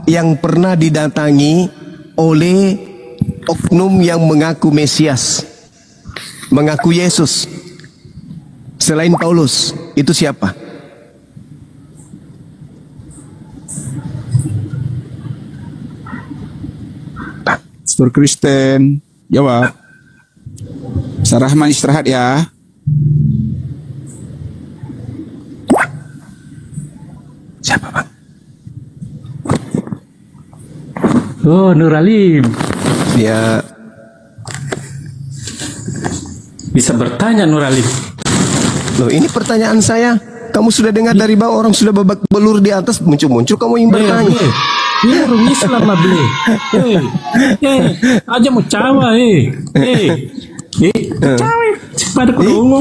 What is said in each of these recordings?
yang pernah didatangi oleh oknum yang mengaku Mesias, mengaku Yesus selain Paulus? Itu siapa? Pastor Kristen, jawab. Sarahman istirahat ya. Siapa, Bang? Oh, Nur Alim. Ya, Bisa bertanya Nur Alim. loh, ini pertanyaan saya. Kamu sudah dengar dari bawah, orang sudah babak belur di atas, muncul-muncul kamu yang bertanya. Ini orang Islam lah beli. Aja mau cawa cawe pada kedongo.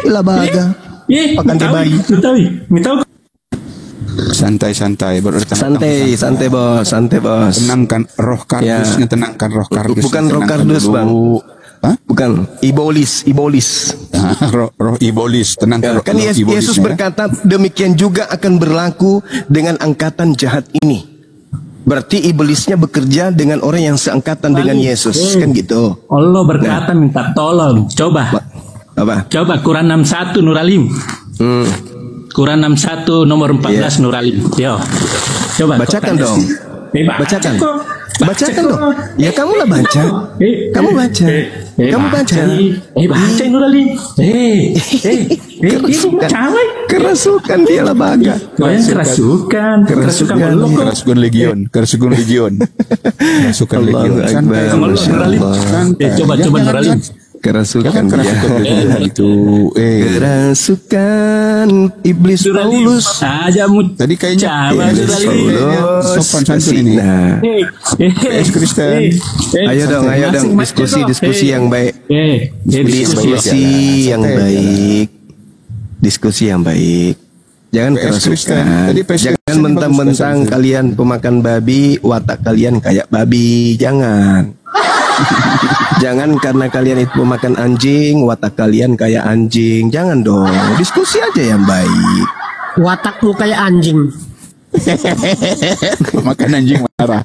Labaga. Pakan di bayi. Tahu. Santai-santai, Santai bos. Tenangkan roh kardusnya, Ya. tenangkan roh kardus. Bukan roh kardus, Bang. Hah? Bukan, ibolis. roh ibolis, tenangkan Ya, kan roh ibolis. Yesus berkata demikian juga akan berlaku dengan angkatan jahat ini. Berarti iblisnya bekerja dengan orang yang seangkatan dengan Yesus, kan gitu. Allah berkata minta tolong. Coba Quran 61 Nur Alim. Quran 61 nomor 14 Nur Alim. Yo. Coba Bacakan dong. Bacakan dong. Ya kamu lah baca. Kamu baca. Kamu baca. Baca Nur Alim. Kerasukan dia lah baga. Kerasukan Kerasukan legion. Santai. Coba Nur Alim. Kerasukan dia. Itu Kerasukan iblis Paulus. Aja tadi kayaknya sopan santun ini. PS Kristen. Ayo dong, diskusi yang baik. Diskusi yang baik. Jangan kerasukan. Jangan mentang-mentang kalian pemakan babi, watak kalian kayak babi. Jangan. Jangan karena kalian itu makan anjing, watak kalian kayak anjing. Jangan dong. Diskusi aja yang baik. Watakmu kayak anjing. Makan anjing marah.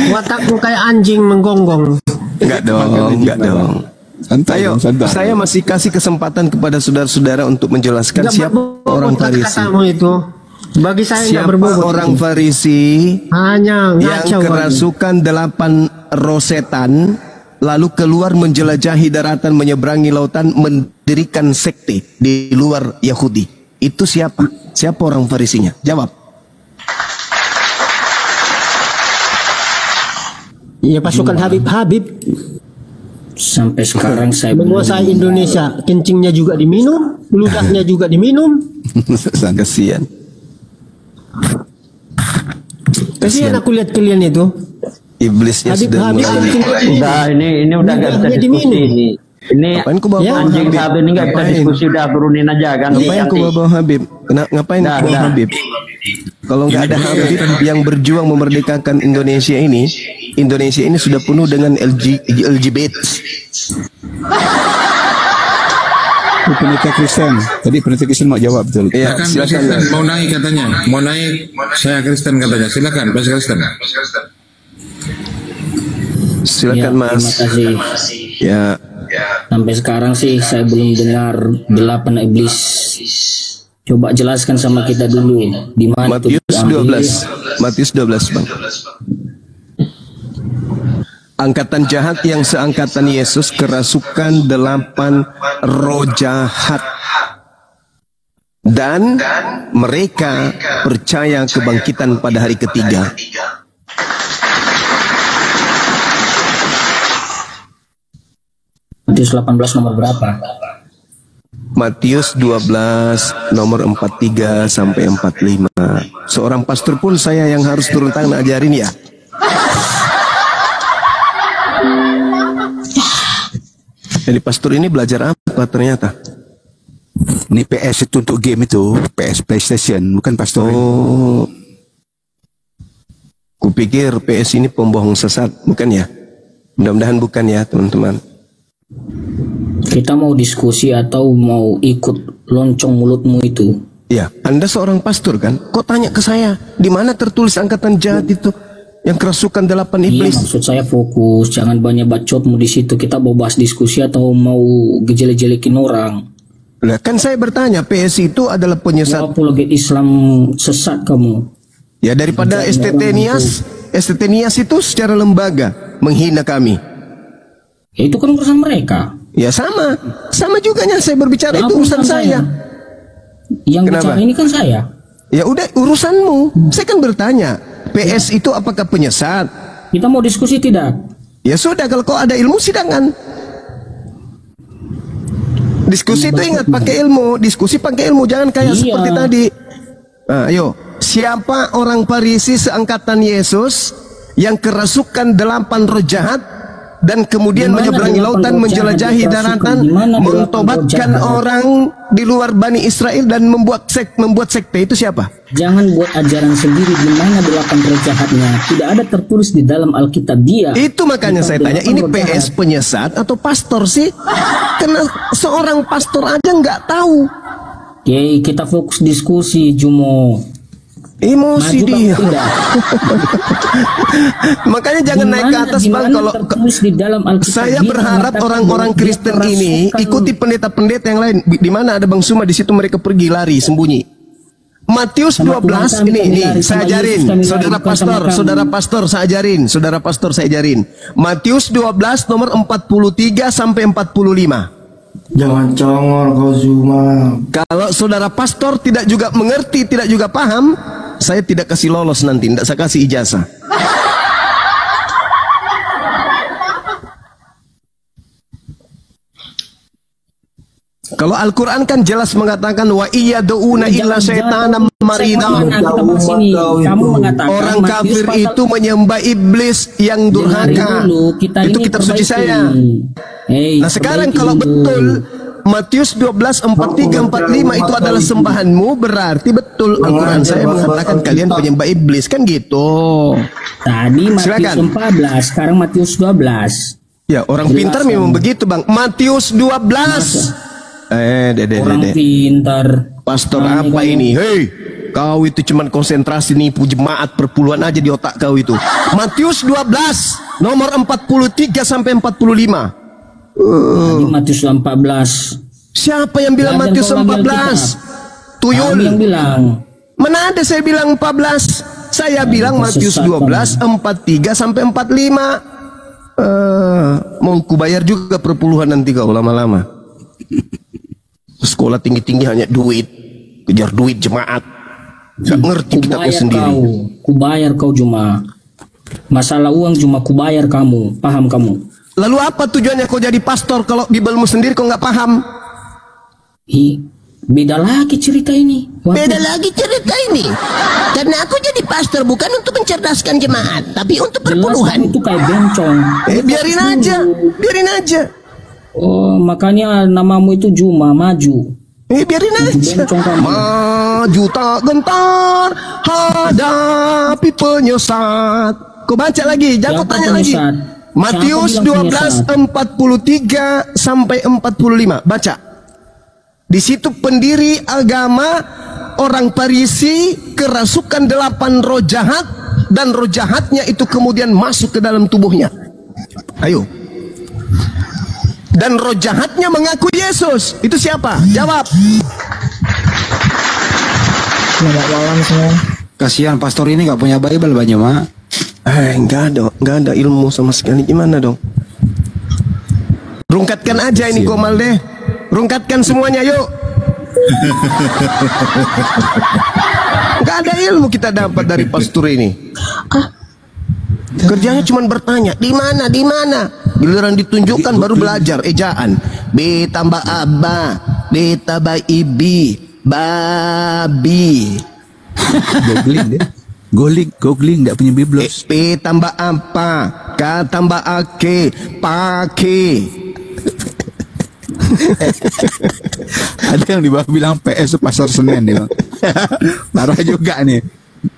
Watakmu kayak anjing menggonggong. Enggak dong. Santai. Saya masih kasih kesempatan kepada saudara-saudara untuk menjelaskan siapa orang Farisi. Katamu itu. Bagi saya siapa orang Farisi hanya yang kerasukan 8 roh setan lalu keluar menjelajahi daratan, menyeberangi lautan, mendirikan sekte di luar Yahudi. Itu siapa? Siapa orang Farisinya? Jawab. Ya pasukan Habib. Sampai sekarang saya menguasai Indonesia. Kencingnya juga diminum, ludahnya juga diminum. Kasihan. Kasihan aku lihat kalian itu. Iblisnya sudah mulai. Udah ini udah nggak bisa diskusi ini. Ini anjing Habib ini nggak bisa diskusi, udah turunin aja kan. Ngapain ku bawa Habib? Ngapain ku bawa Habib? Kalau nggak ada Habib yang berjuang memerdekakan Indonesia ini sudah penuh dengan LGBT. Pendeta Kristen. Tadi pendeta Kristen mau jawab betul. Ya, silakan. Mau naik katanya. Mau naik. Saya Kristen katanya. Silakan, Pak Kristen. Silakan ya, Mas. Terima kasih. Ya. Sampai sekarang sih saya belum dengar 8 iblis. Coba jelaskan sama kita dulu di mana Matius 12. Matius 12, Bang. Angkatan jahat yang seangkatan Yesus kerasukan 8 roh jahat. Dan mereka percaya kebangkitan pada hari ketiga. Matius 18 nomor berapa? Matius 12 nomor 43 sampai 45. Seorang pastor pun saya yang harus turun tangan ajarin ya. Jadi pastor ini belajar apa ternyata? Ini PS itu untuk game itu, PS PlayStation, bukan pastor. Oh, kupikir PS ini pembohong sesat, bukan ya? Mudah-mudahan bukan ya teman-teman. Kita mau diskusi atau mau ikut loncong mulutmu itu? Ya, Anda seorang pastor kan? Kok tanya ke saya, di mana tertulis angkatan jahat itu? Yang kerasukan 8 Iya, iblis. maksud saya fokus, jangan banyak bacotmu di situ. Kita mau bahas diskusi atau mau gejelek-jelekin orang. Lah kan saya bertanya, PS itu adalah penyesat. Ya, apologet Islam sesat kamu. Ya daripada STT Nias itu secara lembaga menghina kami. Ya, itu kan urusan mereka. Ya sama juga saya berbicara, Ya, itu urusan saya. Yang Kenapa? bicara ini kan saya. Ya udah urusanmu. Saya kan bertanya, PS itu apakah penyesat? Kita mau diskusi tidak? Ya sudah, kalau kau ada ilmu sidangan. Diskusi itu ingat pakai ilmu, diskusi pakai ilmu, jangan kayak Iya. seperti tadi. Nah, ayo, siapa orang Farisi seangkatan Yesus yang kerasukan 8 roh jahat dan kemudian Di mana menyeberangi 8 lautan, roh menjelajahi jahat daratan, dikerasukan? Di mana 8 roh mentobatkan jahat? orang di luar Bani Israel dan membuat sekte, itu siapa? Jangan buat ajaran sendiri. Di mana 8 roh jahatnya? Tidak ada tertulis di dalam Alkitab dia. Itu makanya saya tanya, 8 ini roh PS jahat. penyesat atau pastor sih? Karena seorang pastor aja nggak tahu. Oke, kita fokus diskusi, Jumo. Emosi Maju dia. kamu tidak? Makanya jangan naik ke atas, Bang. Kalau tertulis di dalam Alkitab saya dia berharap mengatakan orang-orang bahwa dia Kristen ini kerasukan. ikuti pendeta-pendeta yang lain. Di mana ada Bang Suma, di situ mereka pergi lari sembunyi. Matius Sama 12 Tuhan kami ini lari, saya sama ajarin, Yesus kami lari, saudara bukan pastor, sama kamu. saudara pastor saya ajarin. Matius 12 nomor 43 sampai 45. Jangan congor kau Zuma. Kalau saudara pastor tidak juga mengerti, tidak juga paham, saya tidak kasih lolos nanti, tidak saya kasih ijazah. Kalau Al-Quran kan jelas mengatakan wa iya douna illa syaitanam marida. Kamu mengatakan Orang Matius kafir pasal- itu menyembah iblis yang Dengarin durhaka. dulu, kita Itu ini kitab suci perbaiki. saya. Hei, Nah sekarang perbaiki kalau dulu. betul Matius 12, 43, 45 itu adalah sembahanmu, berarti betul Al-Quran saya mengatakan kalian penyembah iblis, kan gitu. Tadi Matius Silakan. 14, sekarang Matius 12. Ya orang Jelas, pintar memang begitu Bang. Matius 12. Orang pintar. Pastor Aneh apa kamu. ini? Hei, kau itu cuman konsentrasi nipu jemaat perpuluhan aja di otak kau itu. Matius 12 nomor 43 sampai 45. Tadi Matius 14. Siapa yang bilang Jangan Matius kau lagi 14? Kami Tuyul. yang bilang. Mana ada saya bilang 14? Saya bilang Matius 12 43 sampai 45. Mau kubayar juga perpuluhan nanti kau lama-lama. Sekolah tinggi-tinggi hanya duit, kejar duit jemaat. Gak ngerti kitabnya sendiri. Kubayar kau cuma. Masalah uang cuma kubayar kamu. Paham kamu? Lalu apa tujuannya kau jadi pastor kalau Bibelmu sendiri kau nggak paham? Beda lagi cerita ini. Beda lagi cerita ini. Karena aku jadi pastor bukan untuk mencerdaskan jemaat, tapi untuk Jelas perpuluhan. kamu itu kayak bencong. Biarin aja. Oh, makanya namamu itu Juma, maju. Biarin aja. Bencong kamu. Maju tak gentar, hadapi penyesat. Kau baca lagi, jangan kau Siapa tanya lagi. penyesat? Matius Siapa bilang 12 43 sampai 45. Baca. Di situ pendiri agama orang Farisi kerasukan 8 roh jahat dan roh jahatnya itu kemudian masuk ke dalam tubuhnya. Ayo. Dan roh jahatnya mengaku Yesus. Itu siapa? Jawab. Selamat malam semua. Kasihan pastor ini nggak punya Bible banyak mak. Nggak ada ilmu sama sekali. Gimana dong? Rungkatkan aja ini Komal deh. Rungkatkan semuanya yuk. Nggak ada ilmu kita dapat dari pastor ini. Kerjanya cuma bertanya, di mana, di mana. Giliran ditunjukkan baru belajar ejaan. B tambah aba, B tambah ibi, babi. Googling nggak punya biblos. P tambah apa, K tambah ake, pake. Ada yang di bawah bilang PS pasar Senen nih bang. Parah juga nih.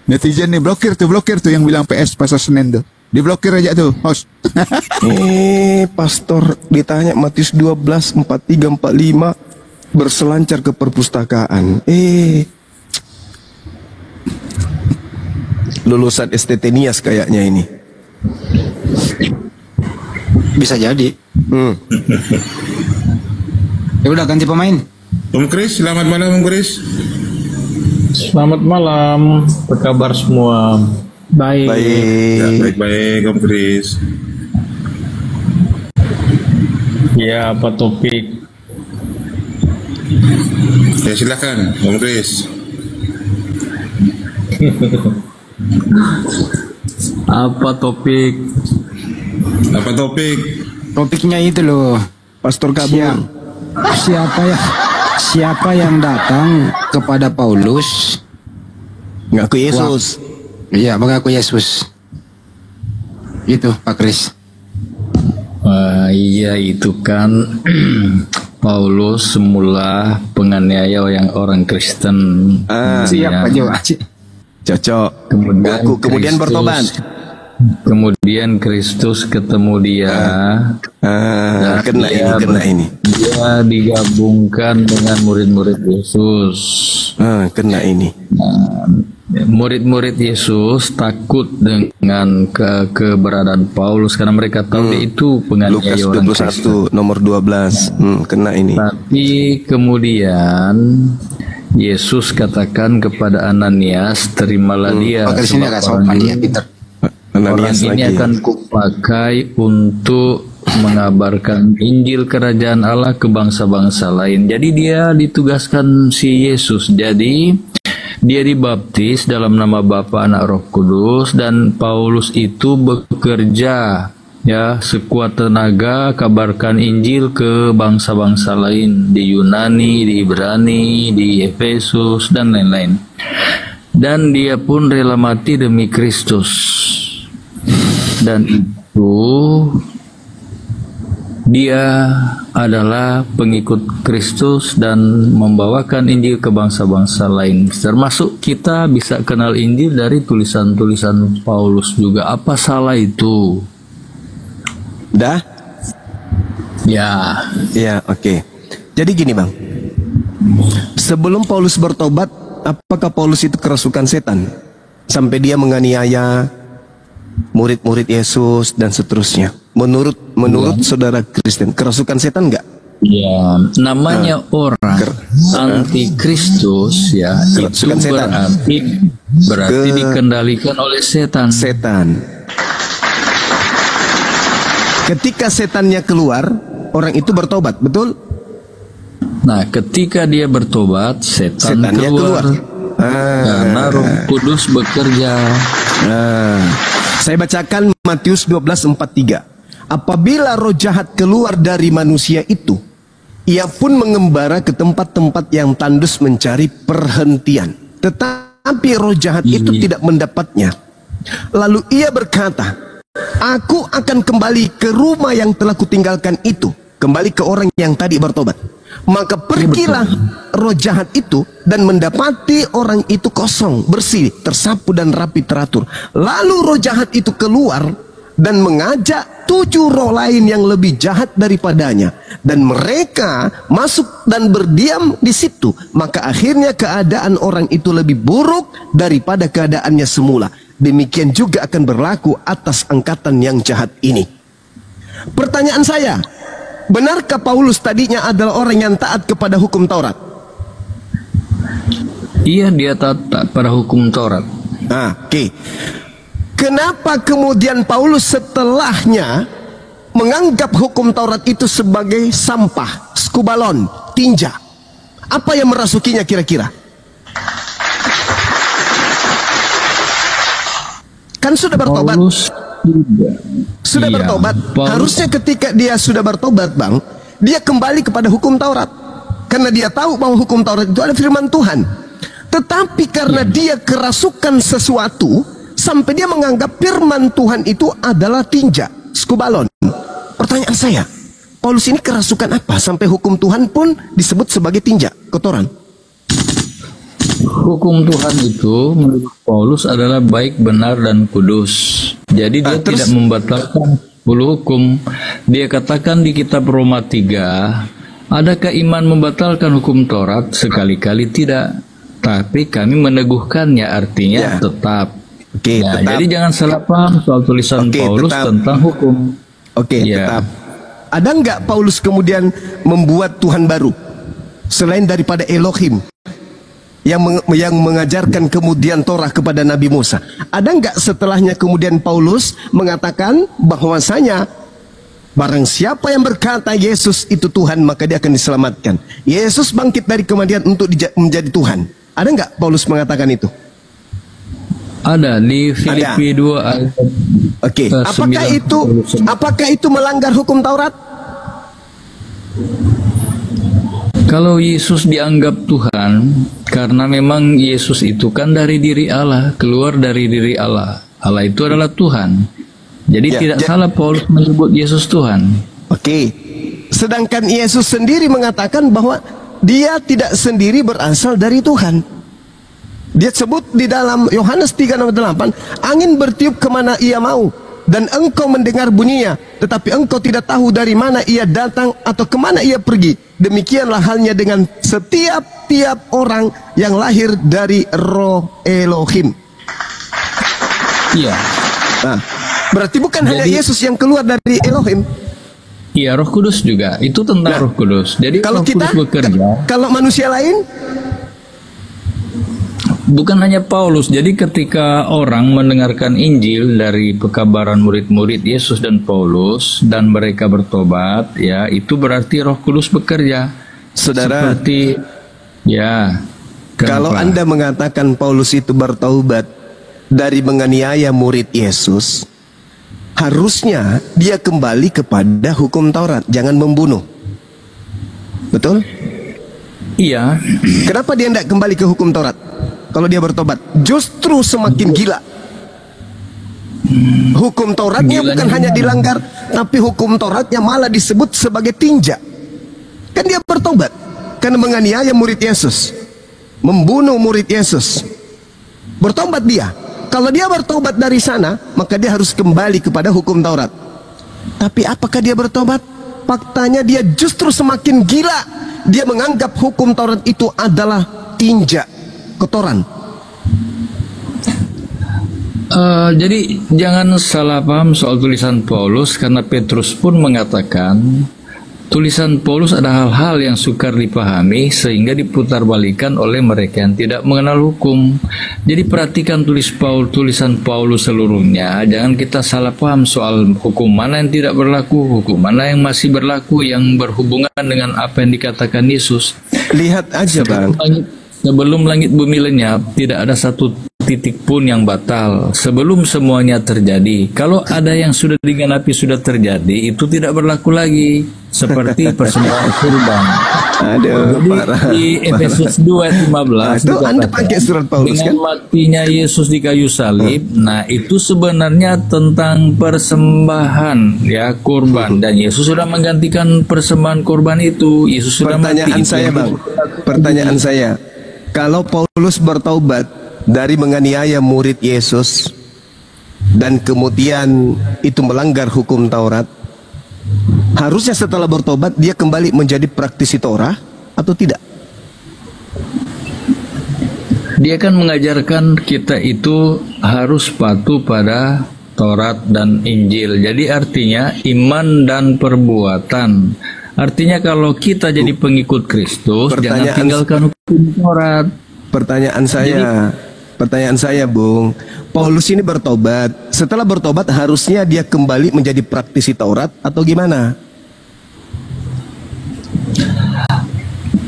Netizen nih blokir tuh yang bilang PS pasar Senen tuh. Diblokir aja tuh host. Pastor ditanya Matius 12 43 45 berselancar ke perpustakaan. lulusan STT Nias kayaknya ini. Bisa jadi. Ya udah ganti pemain. Om Kris, selamat malam Om Kris. Selamat malam. Apa kabar semua? Baik. Ya, baik-baik Om Kris. Ya, apa topik? Ya silakan Om Kris. Apa topik? Apa topik? Topiknya itu loh. Pastor kabur. Siapa yang datang kepada Paulus Ngaku Yesus. iya mengaku Yesus? Itu Pak Kris. Iya itu kan Paulus semula penganiaya yang orang Kristen. Siapa juga? Cocok. Kemudian bertobat. Kemudian Kristus ketemu dia. Kena ini. Dia digabungkan dengan murid-murid Yesus. Kena ini. Murid-murid Yesus takut dengan keberadaan Paulus karena mereka tahu dia itu penganiaya Lukas orang 21 Kristen. nomor 12. Kena ini. Tapi kemudian Yesus katakan kepada Ananias, terimalah dia. Pak Kris ini agak sopan dia, pintar. Orang ini akan kupakai untuk mengabarkan Injil Kerajaan Allah ke bangsa-bangsa lain. Jadi dia ditugaskan si Yesus. Jadi dia dibaptis dalam nama Bapa, Anak, Roh Kudus, dan Paulus itu bekerja ya sekuat tenaga kabarkan Injil ke bangsa-bangsa lain di Yunani, di Ibrani, di Efesus dan lain-lain. Dan dia pun rela mati demi Kristus. Dan itu dia adalah pengikut Kristus dan membawakan Injil ke bangsa-bangsa lain. Termasuk kita bisa kenal Injil dari tulisan-tulisan Paulus juga. Apa salah itu? Dah? Ya. Ya, oke. Jadi gini Bang. Sebelum Paulus bertobat, apakah Paulus itu kerasukan setan? Sampai dia menganiaya murid-murid Yesus dan seterusnya. Menurut saudara Kristen, kerasukan setan enggak? Ya, namanya orang anti-Kristus ya, itu Kerasukan setan. berarti dikendalikan oleh setan. Ketika setannya keluar, orang itu bertobat, betul? Nah, ketika dia bertobat, setannya keluar. Karena Roh Kudus bekerja. Saya bacakan Matius 12:43. Apabila roh jahat keluar dari manusia itu, ia pun mengembara ke tempat-tempat yang tandus mencari perhentian. Tetapi roh jahat itu tidak mendapatnya. Lalu ia berkata, aku akan kembali ke rumah yang telah kutinggalkan itu. Kembali ke orang yang tadi bertobat. Maka pergilah roh jahat itu dan mendapati orang itu kosong, bersih, tersapu dan rapi teratur. Lalu roh jahat itu keluar dan mengajak 7 roh lain yang lebih jahat daripadanya, dan mereka masuk dan berdiam di situ. Maka akhirnya keadaan orang itu lebih buruk daripada keadaannya semula. Demikian juga akan berlaku atas angkatan yang jahat ini. Pertanyaan saya, benarkah Paulus tadinya adalah orang yang taat kepada hukum Taurat? Iya, dia taat pada hukum Taurat. Oke. Kenapa kemudian Paulus setelahnya menganggap hukum Taurat itu sebagai sampah, skubalon, tinja? Apa yang merasukinya kira-kira? Kan sudah bertobat. Sudah bertobat. Harusnya ketika dia sudah bertobat, Bang, dia kembali kepada hukum Taurat. Karena dia tahu bahwa hukum Taurat itu ada firman Tuhan. Tetapi karena dia kerasukan sesuatu, sampai dia menganggap firman Tuhan itu adalah tinja, skubalon. Pertanyaan saya, Paulus ini kerasukan apa sampai hukum Tuhan pun disebut sebagai tinja, kotoran? Hukum Tuhan itu menurut Paulus adalah baik, benar, dan kudus. Jadi dia tidak membatalkan 10 hukum. Dia katakan di kitab Roma 3, adakah iman membatalkan hukum Taurat? Sekali-kali tidak. Tapi kami meneguhkannya, artinya tetap. Oke, Ya, tetap. jadi jangan salah paham soal tulisan Oke, Paulus tetap. tentang hukum. Oke, Ya. tetap. Ada nggak Paulus kemudian membuat Tuhan baru selain daripada Elohim yang mengajarkan kemudian Torah kepada Nabi Musa? Ada nggak setelahnya kemudian Paulus mengatakan bahwasanya barang siapa yang berkata Yesus itu Tuhan, maka dia akan diselamatkan. Yesus bangkit dari kematian untuk menjadi Tuhan. Ada nggak Paulus mengatakan itu? Ada di Filipi 2 ayat Oke, ke-9. apakah itu melanggar hukum Taurat? Kalau Yesus dianggap Tuhan, karena memang Yesus itu kan dari diri Allah, keluar dari diri Allah. Allah itu adalah Tuhan. Jadi tidak salah Paulus menyebut Yesus Tuhan. Oke. Sedangkan Yesus sendiri mengatakan bahwa dia tidak sendiri berasal dari Tuhan. Dia sebut di dalam Yohanes 3:8, angin bertiup kemana ia mau, dan engkau mendengar bunyinya, tetapi engkau tidak tahu dari mana ia datang atau kemana ia pergi. Demikianlah halnya dengan setiap orang yang lahir dari roh Elohim. Iya. Nah, berarti bukan hanya Jadi- Yesus yang keluar dari Elohim. Iya, Roh Kudus juga. Itu tentang Nah, Roh Kudus. Jadi Kalau Roh kita, Kudus bekerja. kalau manusia lain, Bukan hanya Paulus, jadi ketika orang mendengarkan Injil dari pekabaran murid-murid Yesus dan Paulus dan mereka bertobat, ya itu berarti Roh Kudus bekerja. saudara, Seperti ya. kalau kenapa? Anda mengatakan Paulus itu bertaubat dari menganiaya murid Yesus, harusnya dia kembali kepada hukum Taurat, jangan membunuh. Betul? Iya, Kenapa dia tidak kembali ke hukum Taurat? Kalau dia bertobat, justru semakin gila. Hukum Tauratnya Gilanya bukan hanya gimana? dilanggar, tapi hukum Tauratnya malah disebut sebagai tinja. Kan dia bertobat karena menganiaya murid Yesus, membunuh murid Yesus. Bertobat dia. Kalau dia bertobat dari sana, maka dia harus kembali kepada hukum Taurat. Tapi apakah dia bertobat? Faktanya dia justru semakin gila. Dia menganggap hukum Taurat itu adalah tinja, kotoran. jadi jangan salah paham soal tulisan Paulus, karena Petrus pun mengatakan tulisan Paulus ada hal-hal yang sukar dipahami sehingga diputarbalikan oleh mereka yang tidak mengenal hukum. Jadi perhatikan tulisan Paulus seluruhnya. Jangan kita salah paham soal hukum mana yang tidak berlaku, hukum mana yang masih berlaku, yang berhubungan dengan apa yang dikatakan Yesus. Lihat aja bang, Sebelum langit bumi lenyap, tidak ada satu titik pun yang batal. Sebelum semuanya terjadi, kalau ada yang sudah digenapi sudah terjadi, itu tidak berlaku lagi. Seperti persembahan kurban. aduh, Jadi parah. di Efesus 2 ayat 15 Itu Anda dikatakan, pakai surat Paulus dengan kan? matinya Yesus di kayu salib, nah itu sebenarnya tentang persembahan ya kurban, dan Yesus sudah menggantikan persembahan kurban itu. Yesus sudah Pertanyaan mati. saya bang, pertanyaan saya, kalau Paulus bertaubat dari menganiaya murid Yesus dan kemudian itu melanggar hukum Taurat, harusnya setelah bertobat dia kembali menjadi praktisi Torah atau tidak? Dia kan mengajarkan kita itu harus patuh pada Taurat dan Injil. Jadi artinya iman dan perbuatan. Artinya kalau kita jadi pengikut Kristus, jangan Pertanyaan- tinggalkan hukum Taurat. Pertanyaan saya, Bung, Paulus ini bertobat. Setelah bertobat harusnya dia kembali menjadi praktisi Taurat atau gimana?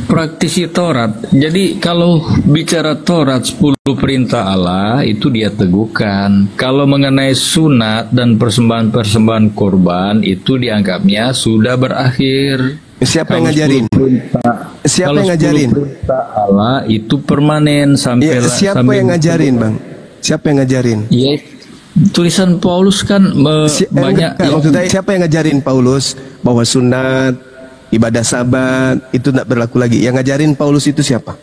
Praktisi Taurat. Jadi kalau bicara Taurat 10 perintah Allah itu dia teguhkan. Kalau mengenai sunat dan persembahan-persembahan korban itu dianggapnya sudah berakhir. Siapa Kalau yang ngajarin? 10 perintah, Siapa kalau yang ngajarin? 10 perintah Allah itu permanen sampai Ya, siapa sampai yang ngajarin, Bang? Siapa yang ngajarin? Ya, tulisan Paulus kan banyak Enggak, maksud saya, siapa yang ngajarin Paulus bahwa sunat, ibadah sabat itu tidak berlaku lagi? Yang ngajarin Paulus itu siapa?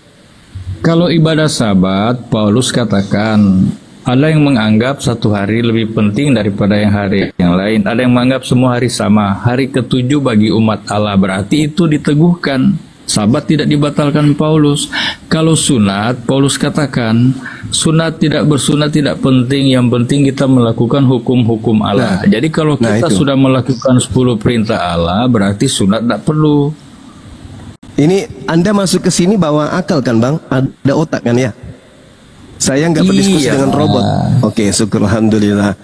Kalau ibadah sabat, Paulus katakan ada yang menganggap satu hari lebih penting daripada yang hari yang lain. Ada yang menganggap semua hari sama. Hari ketujuh bagi umat Allah, berarti itu diteguhkan. Sabat tidak dibatalkan Paulus. Kalau sunat, Paulus katakan, sunat tidak bersunat tidak penting, yang penting kita melakukan hukum-hukum Allah. Jadi kalau kita sudah melakukan 10 perintah Allah, berarti sunat tidak perlu. Ini Anda masuk ke sini bawa akal kan Bang? Ada otak kan ya? Saya nggak berdiskusi dengan robot. Oke, syukur alhamdulillah.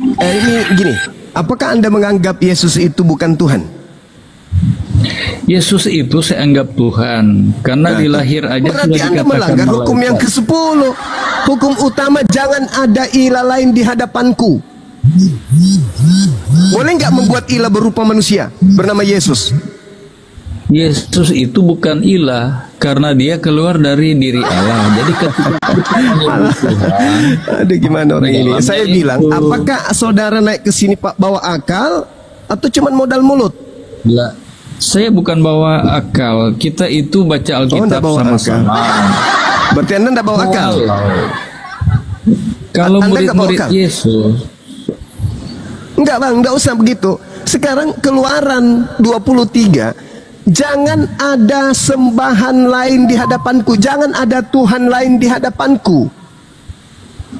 Ini gini, apakah Anda menganggap Yesus itu bukan Tuhan? Yesus itu saya anggap Tuhan karena dilahir aja berarti sudah Anda dikatakan melanggar hukum yang ke-10. Hukum utama, jangan ada ilah lain di hadapanku. Boleh nggak membuat ilah berupa manusia bernama Yesus? Yesus itu bukan ilah karena dia keluar dari diri Allah. Jadi ketika Tuhan, aduh gimana orang ini? Saya bilang, apakah saudara naik ke sini Pak bawa akal atau cuma modal mulut? Lah, saya bukan bawa akal. Kita itu baca Alkitab sama-sama. Berarti Anda tidak bawa akal? Kalau murid-murid Yesus. Enggak Bang, enggak usah begitu. Sekarang Keluaran 23, jangan ada sembahan lain di hadapanku, jangan ada Tuhan lain di hadapanku.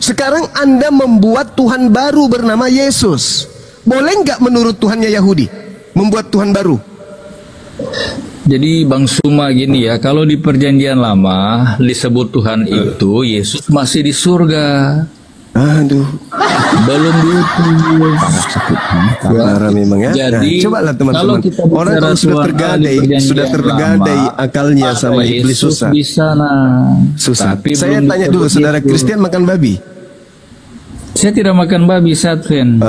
Sekarang Anda membuat Tuhan baru bernama Yesus. Boleh enggak menurut Tuhannya Yahudi membuat Tuhan baru? Jadi Bang Suma gini ya, kalau di perjanjian lama disebut Tuhan itu Yesus masih di surga. Aduh, belum diutus. parah memang ya. Jadi cobalah teman-teman. Orang kalau sudah tergadai akalnya sama iblis susah. Di sana. Susah. Saya tanya dulu, saudara Kristen makan babi? Saya tidak makan babi, saya Advent.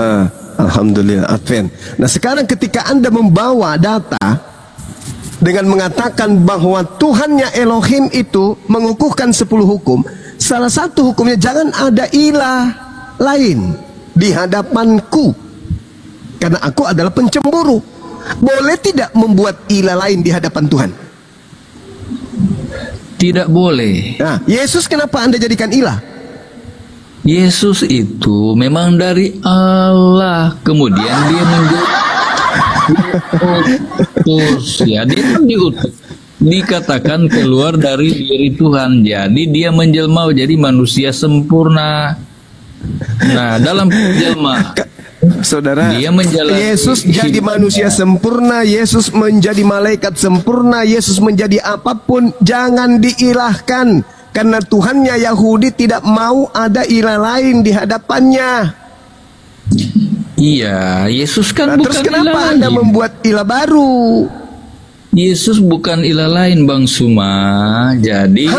Alhamdulillah Advent. Nah sekarang ketika Anda membawa data dengan mengatakan bahwa Tuhannya Elohim itu mengukuhkan 10 hukum, salah satu hukumnya jangan ada ilah lain di hadapanku, karena aku adalah pencemburu. Boleh tidak membuat ilah lain di hadapan Tuhan? Tidak boleh. Nah, Yesus kenapa Anda jadikan ilah? Yesus itu memang dari Allah, kemudian dia menjadi utus. Ya, dia kan diutus. Dikatakan keluar dari diri Tuhan. Jadi dia menjelma jadi manusia sempurna. Nah, dalam penjelma, saudara, dia menjalani Yesus jadi manusia sempurna, Yesus menjadi malaikat sempurna, Yesus menjadi apapun, jangan diilahkan. Karena Tuhannya Yahudi tidak mau ada ilah lain di hadapannya. Iya, Yesus kan bukan terus kenapa ilah Anda lain. membuat ilah baru? Yesus bukan ilah lain, Bang Suma. Jadi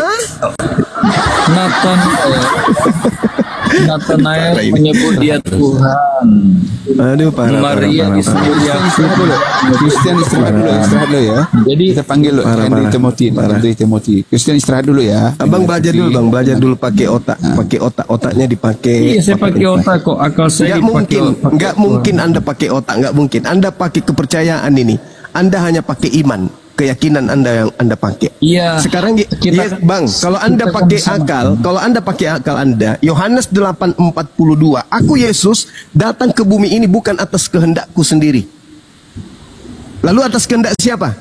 Nathanael menyebut dia Tuhan. Aduh, Maria disebut Kristen istirahat dulu ya. Jadi kita panggil Henry Timothy. Kristen istirahat dulu ya. Abang belajar dulu Bang, belajar dulu pakai otak, otaknya dipakai. Iya, saya pakai otak kok, akal saya dipakai. Nggak mungkin Anda pakai otak, nggak mungkin. Anda pakai kepercayaan ini. Anda hanya pakai iman, keyakinan Anda yang Anda pakai. Iya. Sekarang Bang, kalau Anda pakai akal, Anda, Yohanes 8:42, aku Yesus datang ke bumi ini bukan atas kehendakku sendiri. Lalu atas kehendak siapa?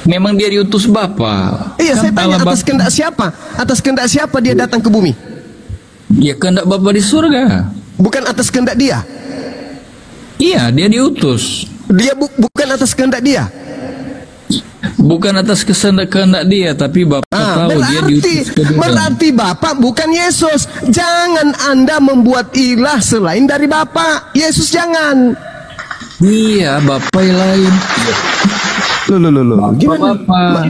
Memang dia diutus Bapa. Iya, saya tanya atas kehendak siapa? Atas kehendak siapa dia datang ke bumi? Ya kehendak Bapa di surga. Bukan atas kehendak dia. Iya, dia diutus. Dia bukan atas kehendak dia. Bukan atas kehendak dia, tapi Bapak tahu dia diutus ke dunia. Berarti Bapak bukan Yesus. Jangan Anda membuat ilah selain dari Bapak. Yesus jangan. Iya, Bapak yang lain. Loh. Gimana? Bapak.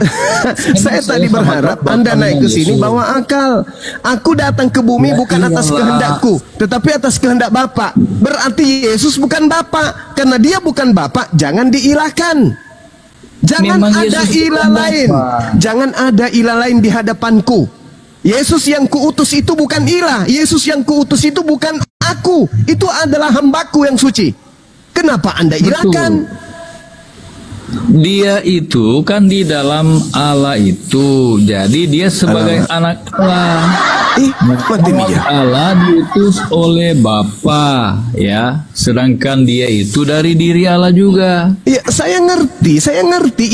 Saya tadi berharap Anda naik ke sini bawa akal. Aku datang ke bumi bukan atas kehendakku, tetapi atas kehendak Bapak. Berarti Yesus bukan Bapak. Karena dia bukan Bapak, jangan diilahkan. Jangan ada ilah lain. Jangan ada ilah lain di hadapanku. Yesus yang kuutus itu bukan ilah. Yesus yang kuutus itu bukan aku. Itu adalah hambaku yang suci. Kenapa Anda ilahkan? Dia itu kan di dalam Allah itu. Jadi dia sebagai anak Allah. Mati nih ya. Allah diutus oleh Bapa, ya. Sedangkan dia itu dari diri Allah juga. Ya, saya ngerti.